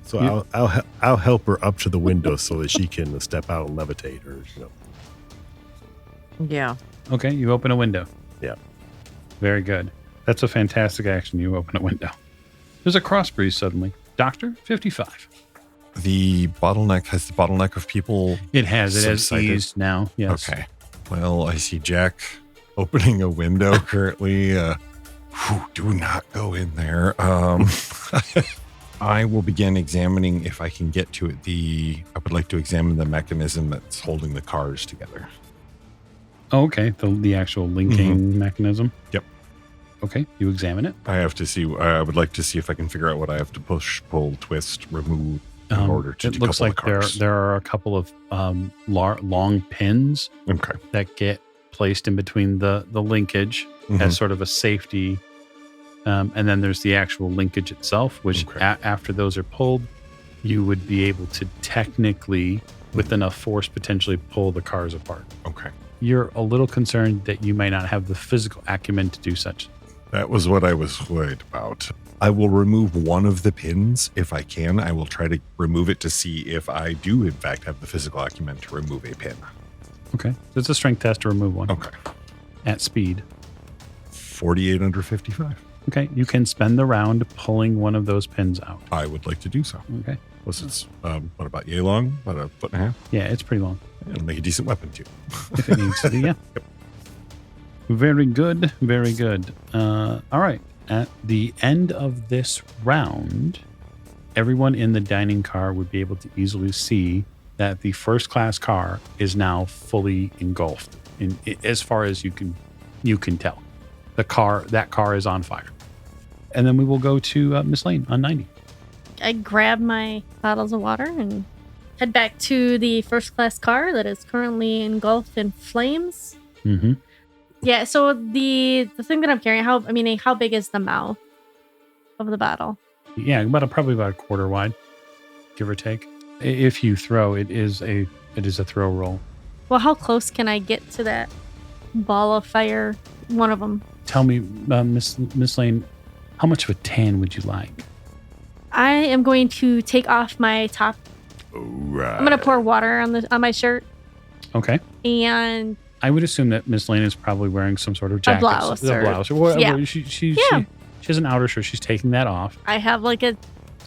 So I'll help her up to the window so that she can step out and levitate, or Yeah. Okay. You open a window. Yeah. Very good. That's a fantastic action. You open a window. There's a cross breeze suddenly. Doctor, 55. The bottleneck of people. It has subsided? eased now. Yes. Okay. Well, I see Jack opening a window currently. Do not go in there. I will begin examining if I can get to it. I would like to examine the mechanism that's holding the cars together. Oh, okay. The actual linking mechanism. Yep. Okay. You examine it. I would like to see if I can figure out what I have to push, pull, twist, remove in order to It looks decouple like the cars. there are a couple of long pins Okay. that get placed in between the linkage Mhm. as sort of a safety. And then there's the actual linkage itself, which Okay. after those are pulled, you would be able to technically, with enough force, potentially pull the cars apart. Okay. You're a little concerned that you may not have the physical acumen to do such. That was what I was worried about. I will remove one of the pins if I can. I will try to remove it to see if I do, in fact, have the physical acumen to remove a pin. Okay. So it's a strength test to remove one Okay. at speed. 48 under 55. Okay. You can spend the round pulling one of those pins out. I would like to do so. Okay. Plus, it's, what about yay long? About a foot and a half? Yeah, it's pretty long. It'll make a decent weapon, too. If it needs to be, yeah. Very good. Very good. All right. At the end of this round, everyone in the dining car would be able to easily see that the first class car is now fully engulfed as far as you can tell. That car is on fire. And then we will go to Miss Lane on 90. I grab my bottles of water and head back to the first class car that is currently engulfed in flames. Mm-hmm. Yeah, so the thing that I'm carrying, how big is the mouth of the bottle? Yeah, probably about a quarter wide, give or take. If you throw, it is a throw roll. Well, how close can I get to that ball of fire? One of them. Tell me, Miss Lane, how much of a tan would you like? I am going to take off my top. All right. I'm going to pour water on my shirt, Okay. and I would assume that Miss Lane is probably wearing some sort of jacket. blouse A or- blouse. Or whatever. yeah. She has an outer shirt. She's taking that off. I have like a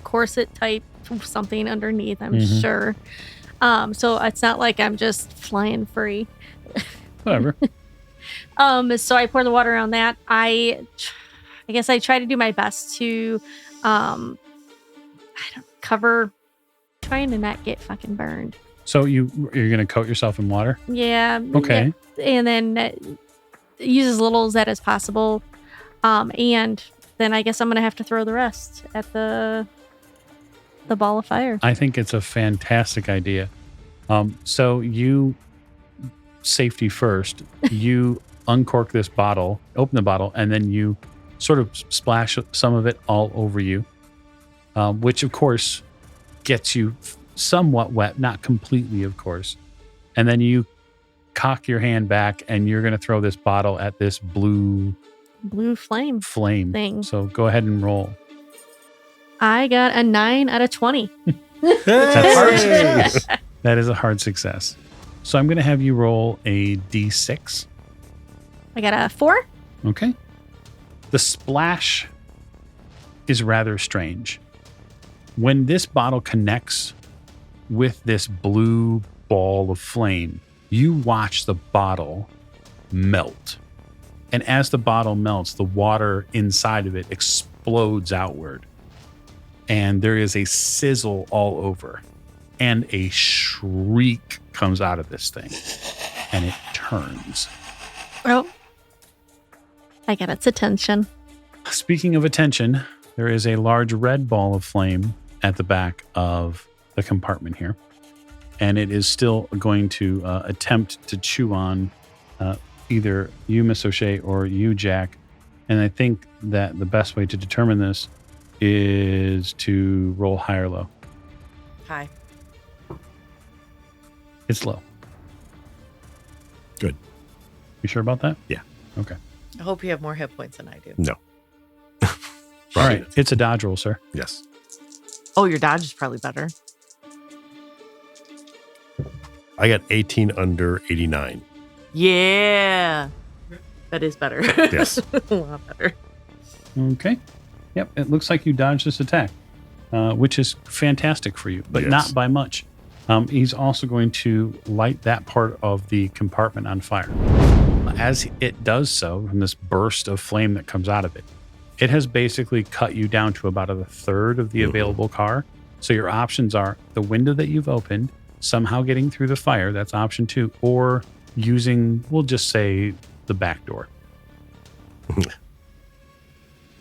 corset type something underneath, I'm Mhm. sure. So it's not like I'm just flying free. Whatever. So I pour the water on that. I guess I try to do my best to cover trying to not get fucking burned. So you're going to coat yourself in water? Yeah. Okay. Yeah. And then use as little of that as possible. And then I guess I'm going to have to throw the rest at the ball of fire. I think it's a fantastic idea. So you, safety first, you uncork this bottle, open the bottle, and then you sort of splash some of it all over you, which of course gets you somewhat wet, not completely, of course. And then you cock your hand back and you're going to throw this bottle at this blue flame thing. So go ahead and roll. I got a 9 out of 20. That is a hard success. So I'm going to have you roll a D6. I got a 4. Okay. The splash is rather strange. When this bottle connects with this blue ball of flame, you watch the bottle melt. And as the bottle melts, the water inside of it explodes outward. And there is a sizzle all over. And a shriek comes out of this thing. And it turns. Oh. I got its attention. Speaking of attention, there is a large red ball of flame at the back of the compartment here. And it is still going to attempt to chew on either you, Miss O'Shea, or you, Jack. And I think that the best way to determine this is to roll high or low. Hi. It's low. Good. You sure about that? Yeah. Okay. I hope you have more hit points than I do. No. All right. It's a dodge roll, sir. Yes. Oh, your dodge is probably better. I got 18 under 89. Yeah. That is better. Yes. A lot better. Okay. Yep. It looks like you dodged this attack, which is fantastic for you, but Yes. not by much. He's also going to light that part of the compartment on fire. As it does so, from this burst of flame that comes out of it, it has basically cut you down to about a third of the available car. So your options are the window that you've opened, somehow getting through the fire, that's option 2, or using, we'll just say, the back door,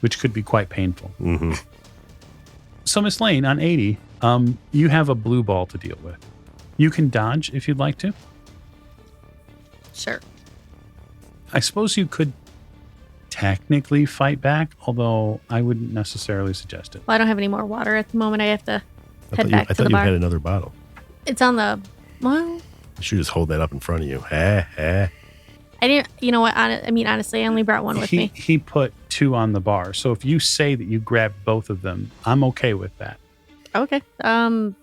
which could be quite painful. Mm-hmm. So Miss Lane, on 80, you have a blue ball to deal with. You can dodge if you'd like to. Sure. I suppose you could technically fight back, although I wouldn't necessarily suggest it. Well, I don't have any more water at the moment. I have to head I back to thought the you bar. had another bottle. It's on the... Well, You should just hold that up in front of you. I didn't... You know what? Honestly, I only brought one with me. He put 2 on the bar. So if you say that you grabbed both of them, I'm okay with that. Okay.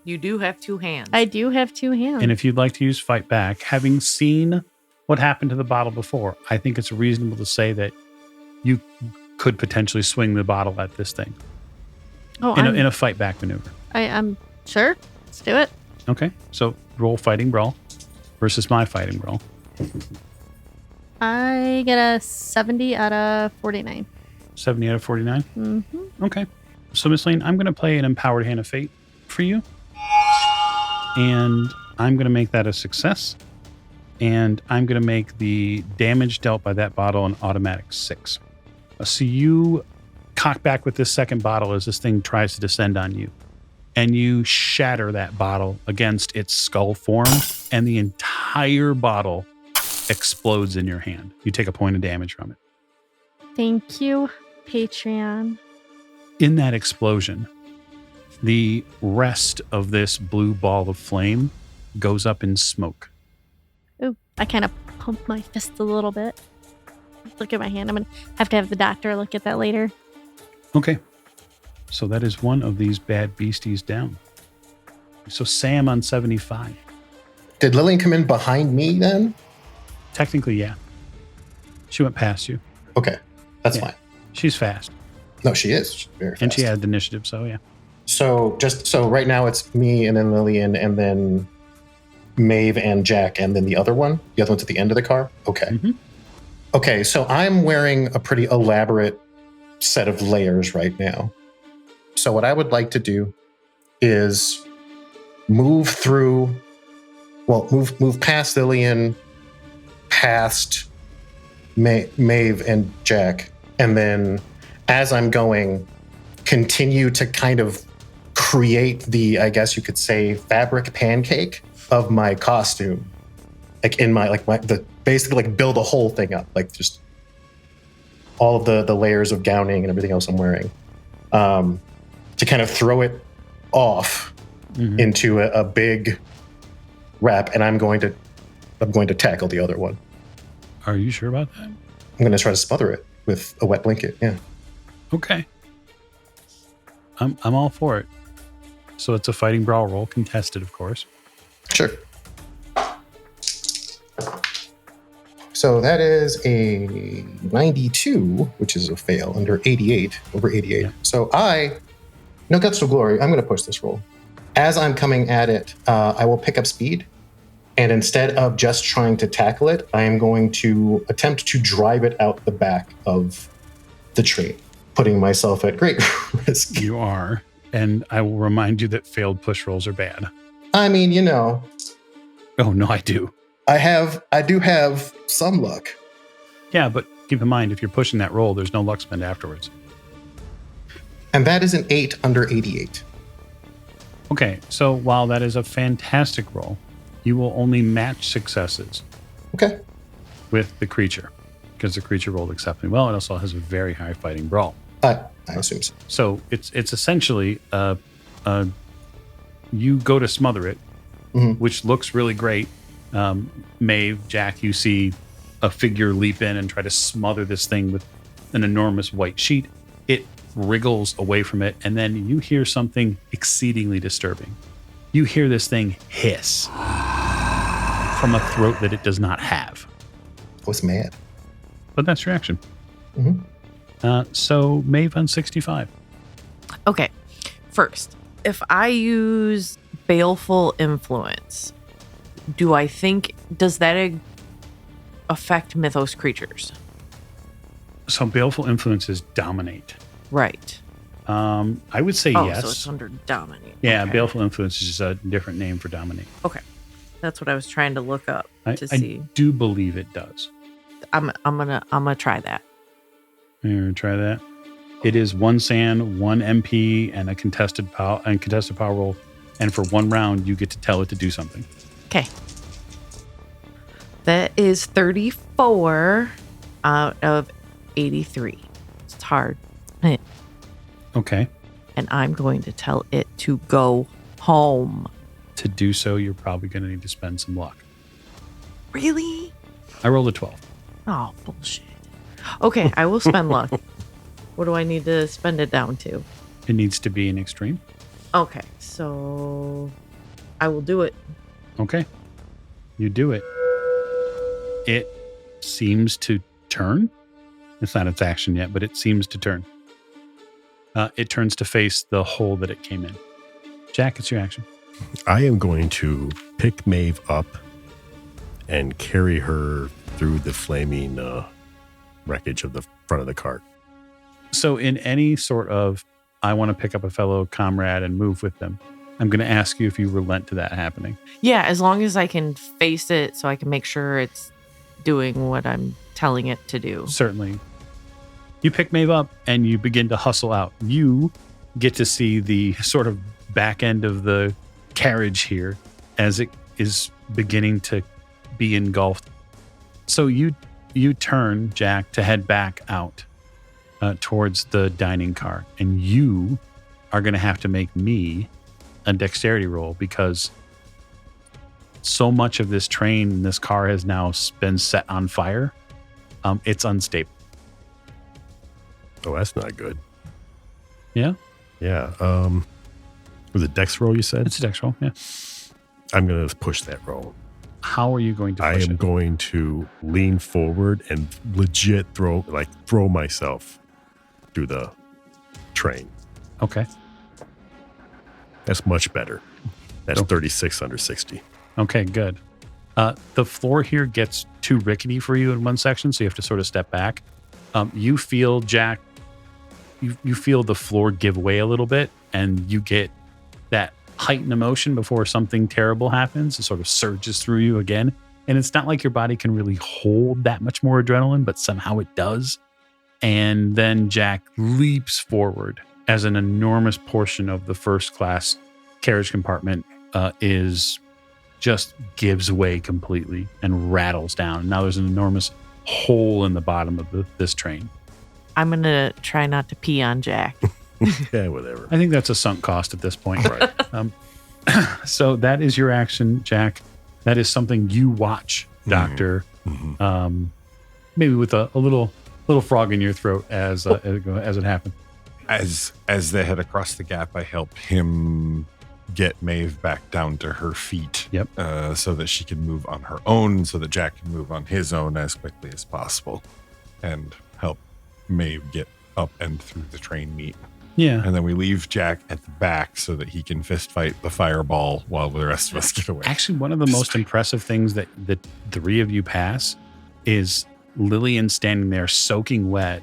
You do have 2 hands. I do have 2 hands. And if you'd like to use fight back, having seen what happened to the bottle before, I think it's reasonable to say that you could potentially swing the bottle at this thing in a fight back maneuver. I'm sure. Let's do it. Okay. So roll fighting brawl versus my fighting brawl. I get a 70 out of 49. 70 out of 49? Mm-hmm. Okay. So, Miss Lane, I'm going to play an Empowered Hand of Fate for you. And I'm going to make that a success. And I'm going to make the damage dealt by that bottle an automatic 6. So you cock back with this second bottle as this thing tries to descend on you. And you shatter that bottle against its skull form. And the entire bottle explodes in your hand. You take a point of damage from it. Thank you, Patreon. In that explosion, the rest of this blue ball of flame goes up in smoke. Ooh, I kind of pump my fist a little bit. Look at my hand. I'm going to have the doctor look at that later. Okay. So that is one of these bad beasties down. So Sam on 75. Did Lillian come in behind me then? Technically, yeah. She went past you. Okay, that's Yeah. fine. She's fast. No, she is. She's very fast. And she had the initiative, so yeah. So right now it's me and then Lillian and then Maeve and Jack and then the other one's at the end of the car. Okay. Mhm. Okay, so I'm wearing a pretty elaborate set of layers right now. So what I would like to do is move through, move past Lillian, past Maeve and Jack, and then as I'm going, continue to kind of create the, I guess you could say, fabric pancake of my costume. Like in my, basically like build a whole thing up, like just all of the layers of gowning and everything else I'm wearing, to kind of throw it off into a big wrap, and I'm going to tackle the other one. Are you sure about that? I'm going to try to smother it with a wet blanket. Yeah. Okay. I'm all for it. So it's a fighting brawl roll, contested, of course. Sure. So that is a 92, which is a fail under 88, over 88. Yeah. So no guts, no glory. I'm going to push this roll. As I'm coming at it, I will pick up speed. And instead of just trying to tackle it, I am going to attempt to drive it out the back of the train, putting myself at great risk. You are. And I will remind you that failed push rolls are bad. I mean, you know. Oh, no, I do. I do have some luck. Yeah, but keep in mind, if you're pushing that roll, there's no luck spend afterwards. And that is an 8 under 88. Okay, so while that is a fantastic roll, you will only match successes. Okay. With the creature, because the creature rolled exceptionally well. It also has a very high fighting brawl. I assume so. So it's essentially you go to smother it, which looks really great. Maeve, Jack, you see a figure leap in and try to smother this thing with an enormous white sheet. It wriggles away from it, and then you hear something exceedingly disturbing. You hear this thing hiss from a throat that it does not have. I was mad. But that's your action. So Maeve on 65. Okay. First, if I use baleful influence, does that affect mythos creatures? So baleful influences dominate. Right. I would say yes. So it's under dominate. Yeah, okay. baleful influence is just a different name for dominate. Okay. That's what I was trying to look up to see. I do believe it does. I'm gonna try that. You're gonna try that. It is 1 SAN, 1 MP, and a contested power roll. And for 1 round, you get to tell it to do something. Okay. That is 34 out of 83. It's hard. Okay. And I'm going to tell it to go home. To do so, you're probably going to need to spend some luck. Really? I rolled a 12. Oh, bullshit. Okay, I will spend luck. What do I need to spend it down to? It needs to be an extreme. Okay, so I will do it. Okay. You do it. It seems to turn. It's not its action yet, but it seems to turn. It turns to face the hole that it came in. Jack, it's your action. I am going to pick Maeve up and carry her through the flaming wreckage of the front of the cart. So in any sort of, I want to pick up a fellow comrade and move with them, I'm going to ask you if you relent to that happening. Yeah, as long as I can face it so I can make sure it's doing what I'm telling it to do. Certainly. You pick Maeve up and you begin to hustle out. You get to see the sort of back end of the carriage here as it is beginning to be engulfed. So you turn, Jack, to head back out towards the dining car. And you are going to have to make me a dexterity roll because so much of this train and this car has now been set on fire. It's unstable. Oh, that's not good. Yeah? Yeah. Was it dex roll you said? It's a dex roll, yeah. I'm going to push that roll. How are you going to push it? I am going to lean forward and legit throw myself through the train. Okay. That's much better. That's 36 under 60. Okay, good. The floor here gets too rickety for you in one section, so you have to sort of step back. You feel, Jack, you feel the floor give way a little bit, and you get that heightened emotion before something terrible happens. It sort of surges through you again. And it's not like your body can really hold that much more adrenaline, but somehow it does. And then Jack leaps forward as an enormous portion of the first class carriage compartment is just gives way completely and rattles down. Now there's an enormous hole in the bottom of this train. I'm going to try not to pee on Jack. Yeah, whatever. I think that's a sunk cost at this point. Right. So that is your action, Jack. That is something you watch, Doctor. Maybe with a little frog in your throat as it happened. As they head across the gap, I help him get Maeve back down to her feet. Yep. So that she can move on her own, so that Jack can move on his own as quickly as possible, and help Maeve get up and through the train meet. Yeah. And then we leave Jack at the back so that he can fist fight the fireball while the rest of us get away. Actually, one of the most impressive things that the three of you pass is Lillian standing there soaking wet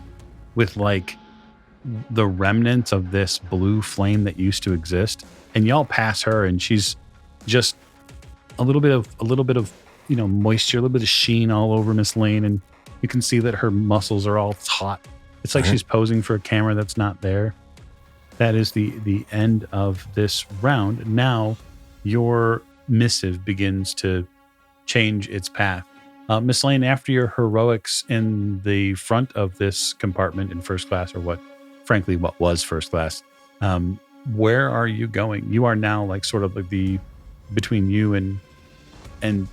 with like the remnants of this blue flame that used to exist. And y'all pass her and she's just a little bit of, moisture, a little bit of sheen all over Miss Lane. And you can see that her muscles are all taut. It's like she's posing for a camera that's not there. That is the end of this round. Now your missive begins to change its path. Miss Lane, after your heroics in the front of this compartment in first class, or what was first class, where are you going? You are now like sort of like between you and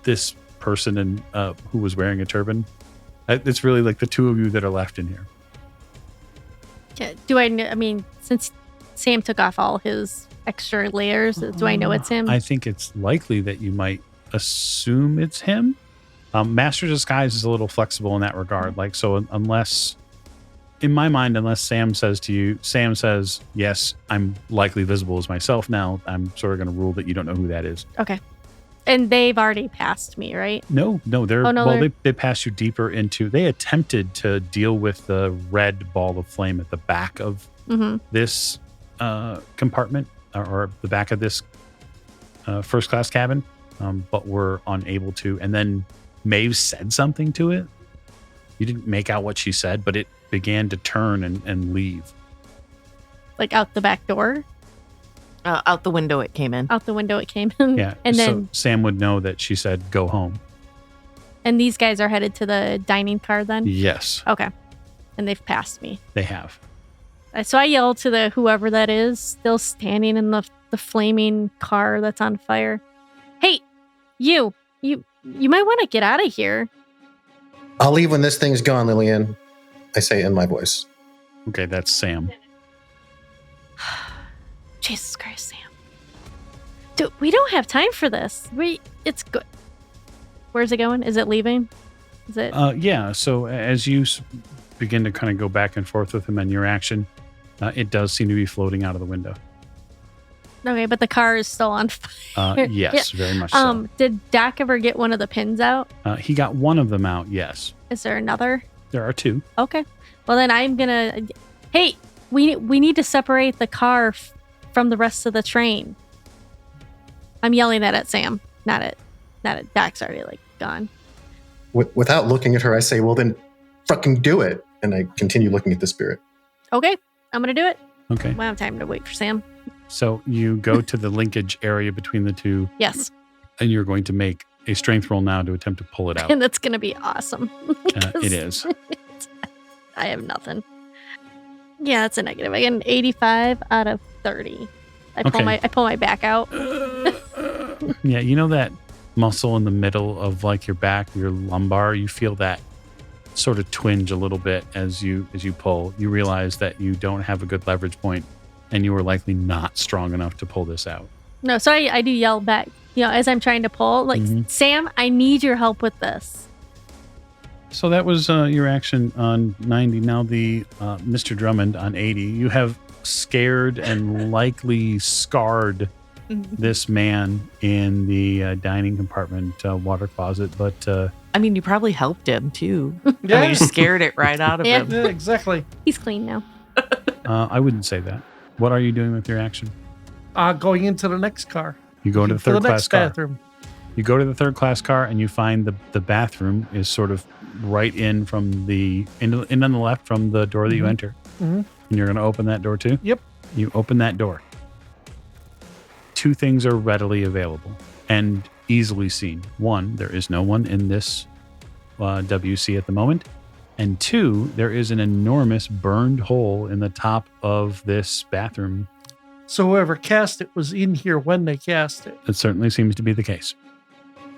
this person and who was wearing a turban. It's really like the two of you that are left in here. I mean, since Sam took off all his extra layers, do I know it's him? I think it's likely that you might assume it's him. Master Disguise is a little flexible in that regard. Like, so unless, in my mind, unless Sam says, yes, I'm likely visible as myself now, I'm sort of going to rule that you don't know who that is. Okay. And they've already passed me, right? No, they passed you deeper into, they attempted to deal with the red ball of flame at the back of this compartment or the back of this first class cabin, but were unable to. And then Maeve said something to it. You didn't make out what she said, but it began to turn and leave. Like out the back door? Out the window it came in. Out the window it came in. Yeah. And then so Sam would know that she said, go home. And these guys are headed to the dining car then? Yes. Okay. And they've passed me. They have. So I yell to the whoever that is, still standing in the flaming car that's on fire. Hey, you might want to get out of here. I'll leave when this thing's gone, Lillian. I say in my voice. Okay, that's Sam. Jesus Christ, Sam. Dude, we don't have time for this. It's good. Where's it going? Is it leaving? Is it? Yeah. So as you begin to kind of go back and forth with him and your action, it does seem to be floating out of the window. Okay, but the car is still on fire. Yes, yeah. Very much so. Did Doc ever get one of the pins out? He got one of them out, yes. Is there another? There are two. Okay. Well, then I'm going to... Hey, we need to separate the car from the rest of the train. I'm yelling that at Sam, not at Doc's already like gone. Without looking at her, I say, well, then fucking do it. And I continue looking at the spirit. Okay, I'm going to do it. Okay. We don't have time to wait for Sam. So you go to the linkage area between the two. Yes. And you're going to make a strength roll now to attempt to pull it out. And that's going to be awesome. It is. I have nothing. Yeah, that's a negative. I get an 85 out of 30. I pull my back out. Yeah, you know that muscle in the middle of like your back, your lumbar, you feel that sort of twinge a little bit as you pull. You realize that you don't have a good leverage point and you are likely not strong enough to pull this out. No, so I do yell back, as I'm trying to pull, like, Sam, I need your help with this. So that was your action on 90. Now the Mr. Drummond on 80. You have scared and likely scarred this man in the dining compartment water closet, but I mean, you probably helped him too. Yeah. I mean, you scared it right out of him. Yeah, exactly. He's clean now. I wouldn't say that. What are you doing with your action? Going into the next car. You go into the third class next car. bathroom. You go to the third class car and you find the bathroom is sort of right in from in on the left from the door that you enter. Mm-hmm. And you're going to open that door too? Yep. You open that door. Two things are readily available and easily seen. One, there is no one in this WC at the moment. And two, there is an enormous burned hole in the top of this bathroom. So whoever cast it was in here when they cast it. It certainly seems to be the case.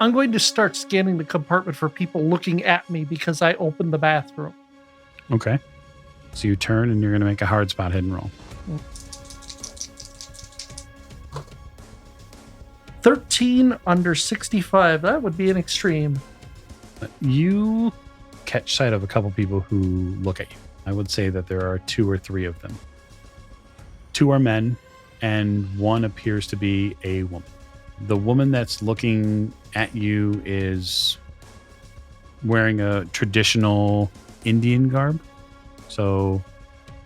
I'm going to start scanning the compartment for people looking at me because I opened the bathroom. Okay. So you turn and you're going to make a hard spot hidden roll. 13 under 65. That would be an extreme. You catch sight of a couple people who look at you. I would say that there are 2 or 3 of them. 2 are men, and 1 appears to be a woman. The woman that's looking at you is wearing a traditional Indian garb. So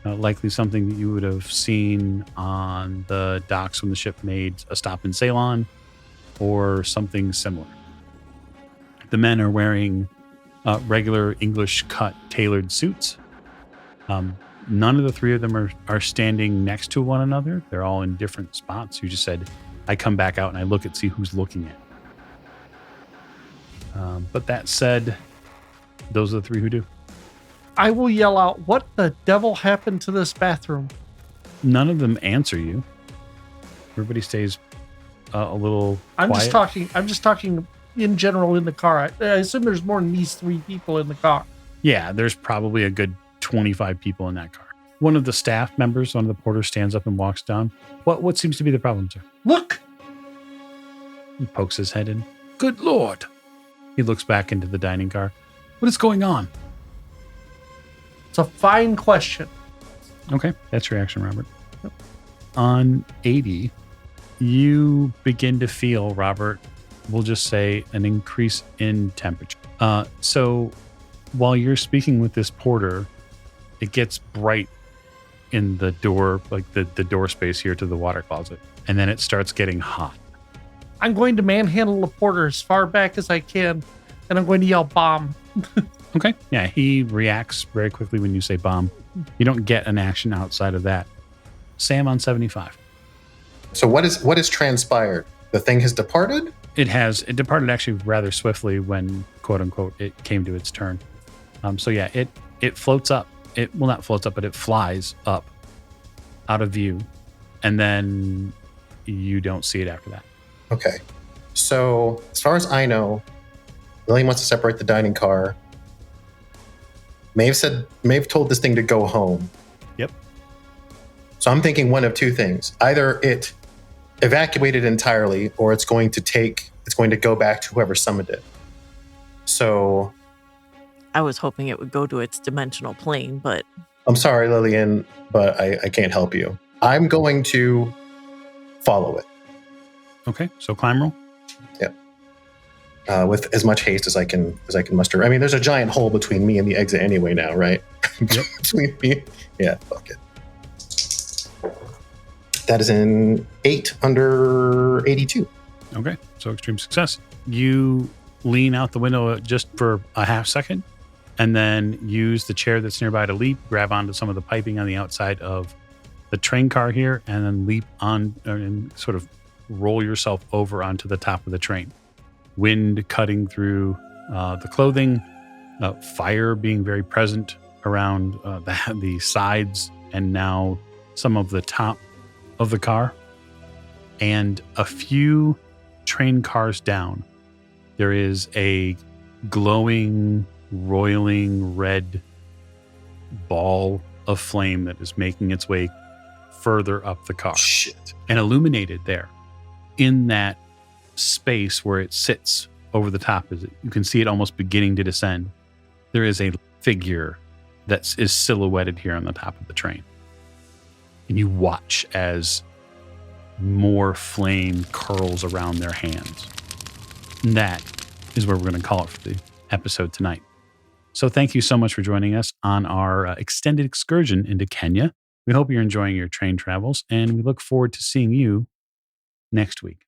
likely something that you would have seen on the docks when the ship made a stop in Ceylon or something similar. The men are wearing regular English cut tailored suits. None of the 3 of them are standing next to one another. They're all in different spots. You just said, I come back out and I look and see who's looking at. But that said, those are the 3 who do. I will yell out, what the devil happened to this bathroom? None of them answer you. Everybody stays a little I'm quiet. just talking in general in the car. I assume there's more than these 3 people in the car. Yeah, there's probably a good 25 people in that car. One of the staff members, one of the porters, stands up and walks down. What seems to be the problem, sir? Look! He pokes his head in. Good Lord. He looks back into the dining car. What is going on? It's a fine question. Okay, that's your action, Robert. Yep. On 80, you begin to feel, Robert, we'll just say an increase in temperature. So while you're speaking with this porter, it gets bright in the door, like the door space here to the water closet. And then it starts getting hot. I'm going to manhandle the porter as far back as I can, and I'm going to yell bomb. Okay. Yeah, he reacts very quickly when you say bomb. You don't get an action outside of that. Sam on 75. So what is transpired? The thing has departed? It departed actually rather swiftly when, quote unquote, it came to its turn. So yeah, it floats up. It not floats up, but it flies up out of view. And then you don't see it after that. Okay. So as far as I know, Lillian wants to separate the dining car. Maeve told this thing to go home. Yep. So I'm thinking one of 2 things. Either it evacuated entirely, or it's going to go back to whoever summoned it. So I was hoping it would go to its dimensional plane, but I'm sorry, Lillian, but I can't help you. I'm going to follow it. Okay, so climb roll. Yep. With as much haste as I can muster. I mean, there's a giant hole between me and the exit anyway now, right? Yep. Between me. Yeah, fuck it. That is an 8 under 82. Okay, so extreme success. You lean out the window just for a half second and then use the chair that's nearby to leap, grab onto some of the piping on the outside of the train car here, and then leap on and sort of roll yourself over onto the top of the train. Wind cutting through the clothing, fire being very present around the sides and now some of the top of the car. And a few train cars down, there is a glowing, roiling red ball of flame that is making its way further up the car. Shit. And illuminated there in that space where it sits over the top, as you can see it almost beginning to descend, there is a figure that is silhouetted here on the top of the train. And you watch as more flame curls around their hands. And that is where we're going to call it for the episode tonight. So thank you so much for joining us on our extended excursion into Kenya. We hope you're enjoying your train travels, and we look forward to seeing you next week.